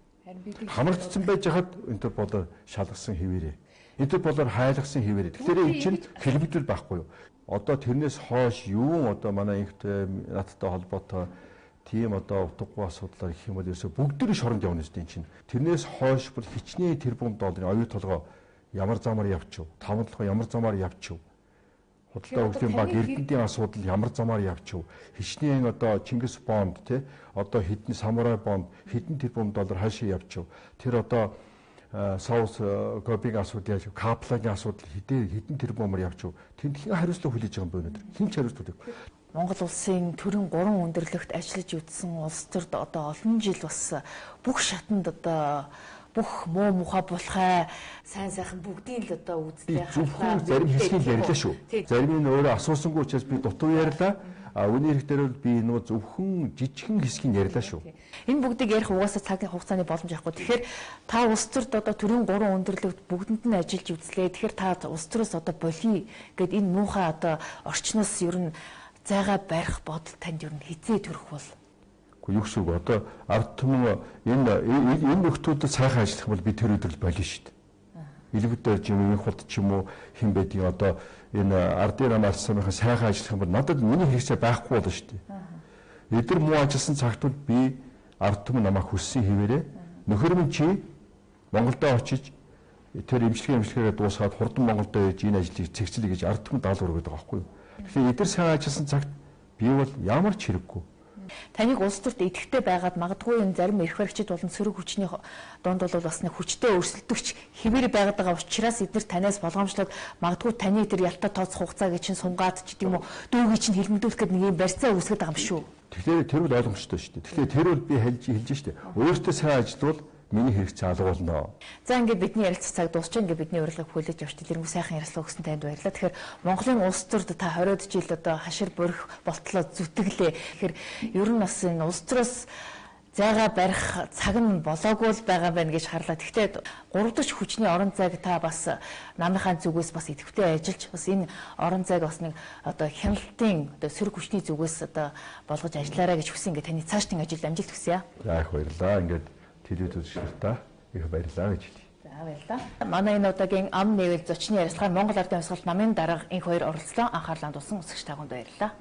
Хамрагдсан байж хаад Интерполоор шалгасан хэвээрээ. Интерполоор хайлгсан хэвээрээ. Тэгэхээр энэ чинь хэлбэгдэл байхгүй юу? Одоо тэрнээс хойш юу одоо манай инхтэй надтай холбоотой тийм одоо утгагүй асуудлаар их юм бол ерөөсө бүгдний шоронд явна гэсэн чинь. Тэрнээс хойш бүр хичнээн тэрбум долларын оюу толгой ямар замаар явчих вэ? Таван толгой ямар замаар явчих вэ? Худалдаа өглийн баг Эрдэнэтийн асуудал ямар замаар явчих вэ? Хичнээн одоо Чингис бонд тий одоо хэдэн самурай бонд хэдэн тэрбум доллар хаашаа явчих вэ? Тэр одоо Саус Копигийн асуудал яаж Каплагийн асуудал хэдэн тэрбумаар явчих вэ? Тэнд хэн хариуцлага хүлээж байгаа юм бэ өнөөдөр? Хэн ч хариуцлага хүлээх. Монгол улсын төрийн 3 өндөрлөгт ажиллаж үзсэн улс төрд одоо олон жил бас бүх шатанд одоо бүх муу мухай булхай сайн сайхан бүгдийг л одоо үзлээ харахаар зарим хэсгийг ярьлаа шүү. Зарим нь өөрөө асуусангүй учраас би дутуу ярьлаа. А үний хэрэгтэр бол би нөө зөвхөн жижигхэн хэсгийг ярьлаа шүү. Энэ бүгдийг ярих угаасаа цагийн хугацааны боломж авахгүй. Тэгэхээр та улс төрд одоо төрийн 3 өндөрлөгт бүгдэнд нь ажиллаж үзлээ. Тэгэхээр та улс төрөөс одоо болий гэд энэ муухай одоо орчноос ер нь зайгаа барих бодол танд ер нь хизээ төрөх бол юу гэсэн үг одоо ард түмэн энэ нөхдүүдэд сайхан ажиллах бол би тэр өдрөл болно шүү дээ. Илбэтээр ч юм уу, хулд ч юм уу хэн байдгийг одоо энэ ардын нам алсамынхаа сайхан ажиллах юм бол надад миний хэрэгцээ байхгүй болно шүү дээ. Эдгээр муу ажилласан цагт бол би ард түмэн намайг хүссэн хэвээрээ нөхөр минь чи Монголдо очиж тэр эмчилгээгээ дуусгаад хурдан Монголдо ээж энэ ажлыг цэгцлэе гэж ард түмэн даалгавар өгöd байгаа байхгүй юу. Тэгэхээр эдгээр сайн ажилласан цагт би бол ямар ч хэрэггүй. Таныг улс төрт идэвхтэй байгаад магадгүй энэ зарим эрх баригчид болон сөрөг хүчний донд бол бас нэг хүчтэй өрсөлдөгч хэвээр байгаад байгаа учраас эдгээр танаас болгоомжлоод магадгүй таны тэр ялтаа тооцох хугацааг чинь сунгаад ч гэдэм үү дүүгийг чинь хэлмэдүүлэх гэдэг нэг юм барьцаа үүсгэж байгаа юм шүү. Тэгэхээр тэр бол ойлгомжтой шүү дээ. Тэгэхээр тэр бол би хэлж штэ. Өөртөө сайн ажиллавал миний хэрэгцээ алга болно. За ингээд бидний ярилцах цаг дуусч ингээд бидний урилгыг хүлээж авч тэрнгүй сайхан ярилцлага өгсөн танд баярлалаа. Тэгэхээр Монголын улс төрд та 20 жил одоо хашир бүрэх болтлоо зүтгэлээ. Тэгэхээр ер нь бас энэ улс төрөөс зайгаа барих цаг нь болоогүй л байгаа байна гэж харлаа. Гэхдээ 3 дахь хүчний орон зайг та бас намынхаа зүгээс бас идэвхтэй ажиллаж бас энэ орон зайг бас нэг одоо хяналтын одоо сөрөг хүчний зүгээс одоо болгож ажиллаарай гэж хүсэн. Ингээд таны цаашдын ажил амжилт хүсье. За их баярлалаа. Ингээд телевиз үзэгчдээ их баярлалаа гэж хэлье. За баярлалаа. Манай энэ удаагийн ам нээвэл зочны ярилцлага Монгол Ардын Амьсгалт намын дарга энх хоёр оролцлоо. Анхаарлаа хандуулсан үзэгч тагунд баярлалаа.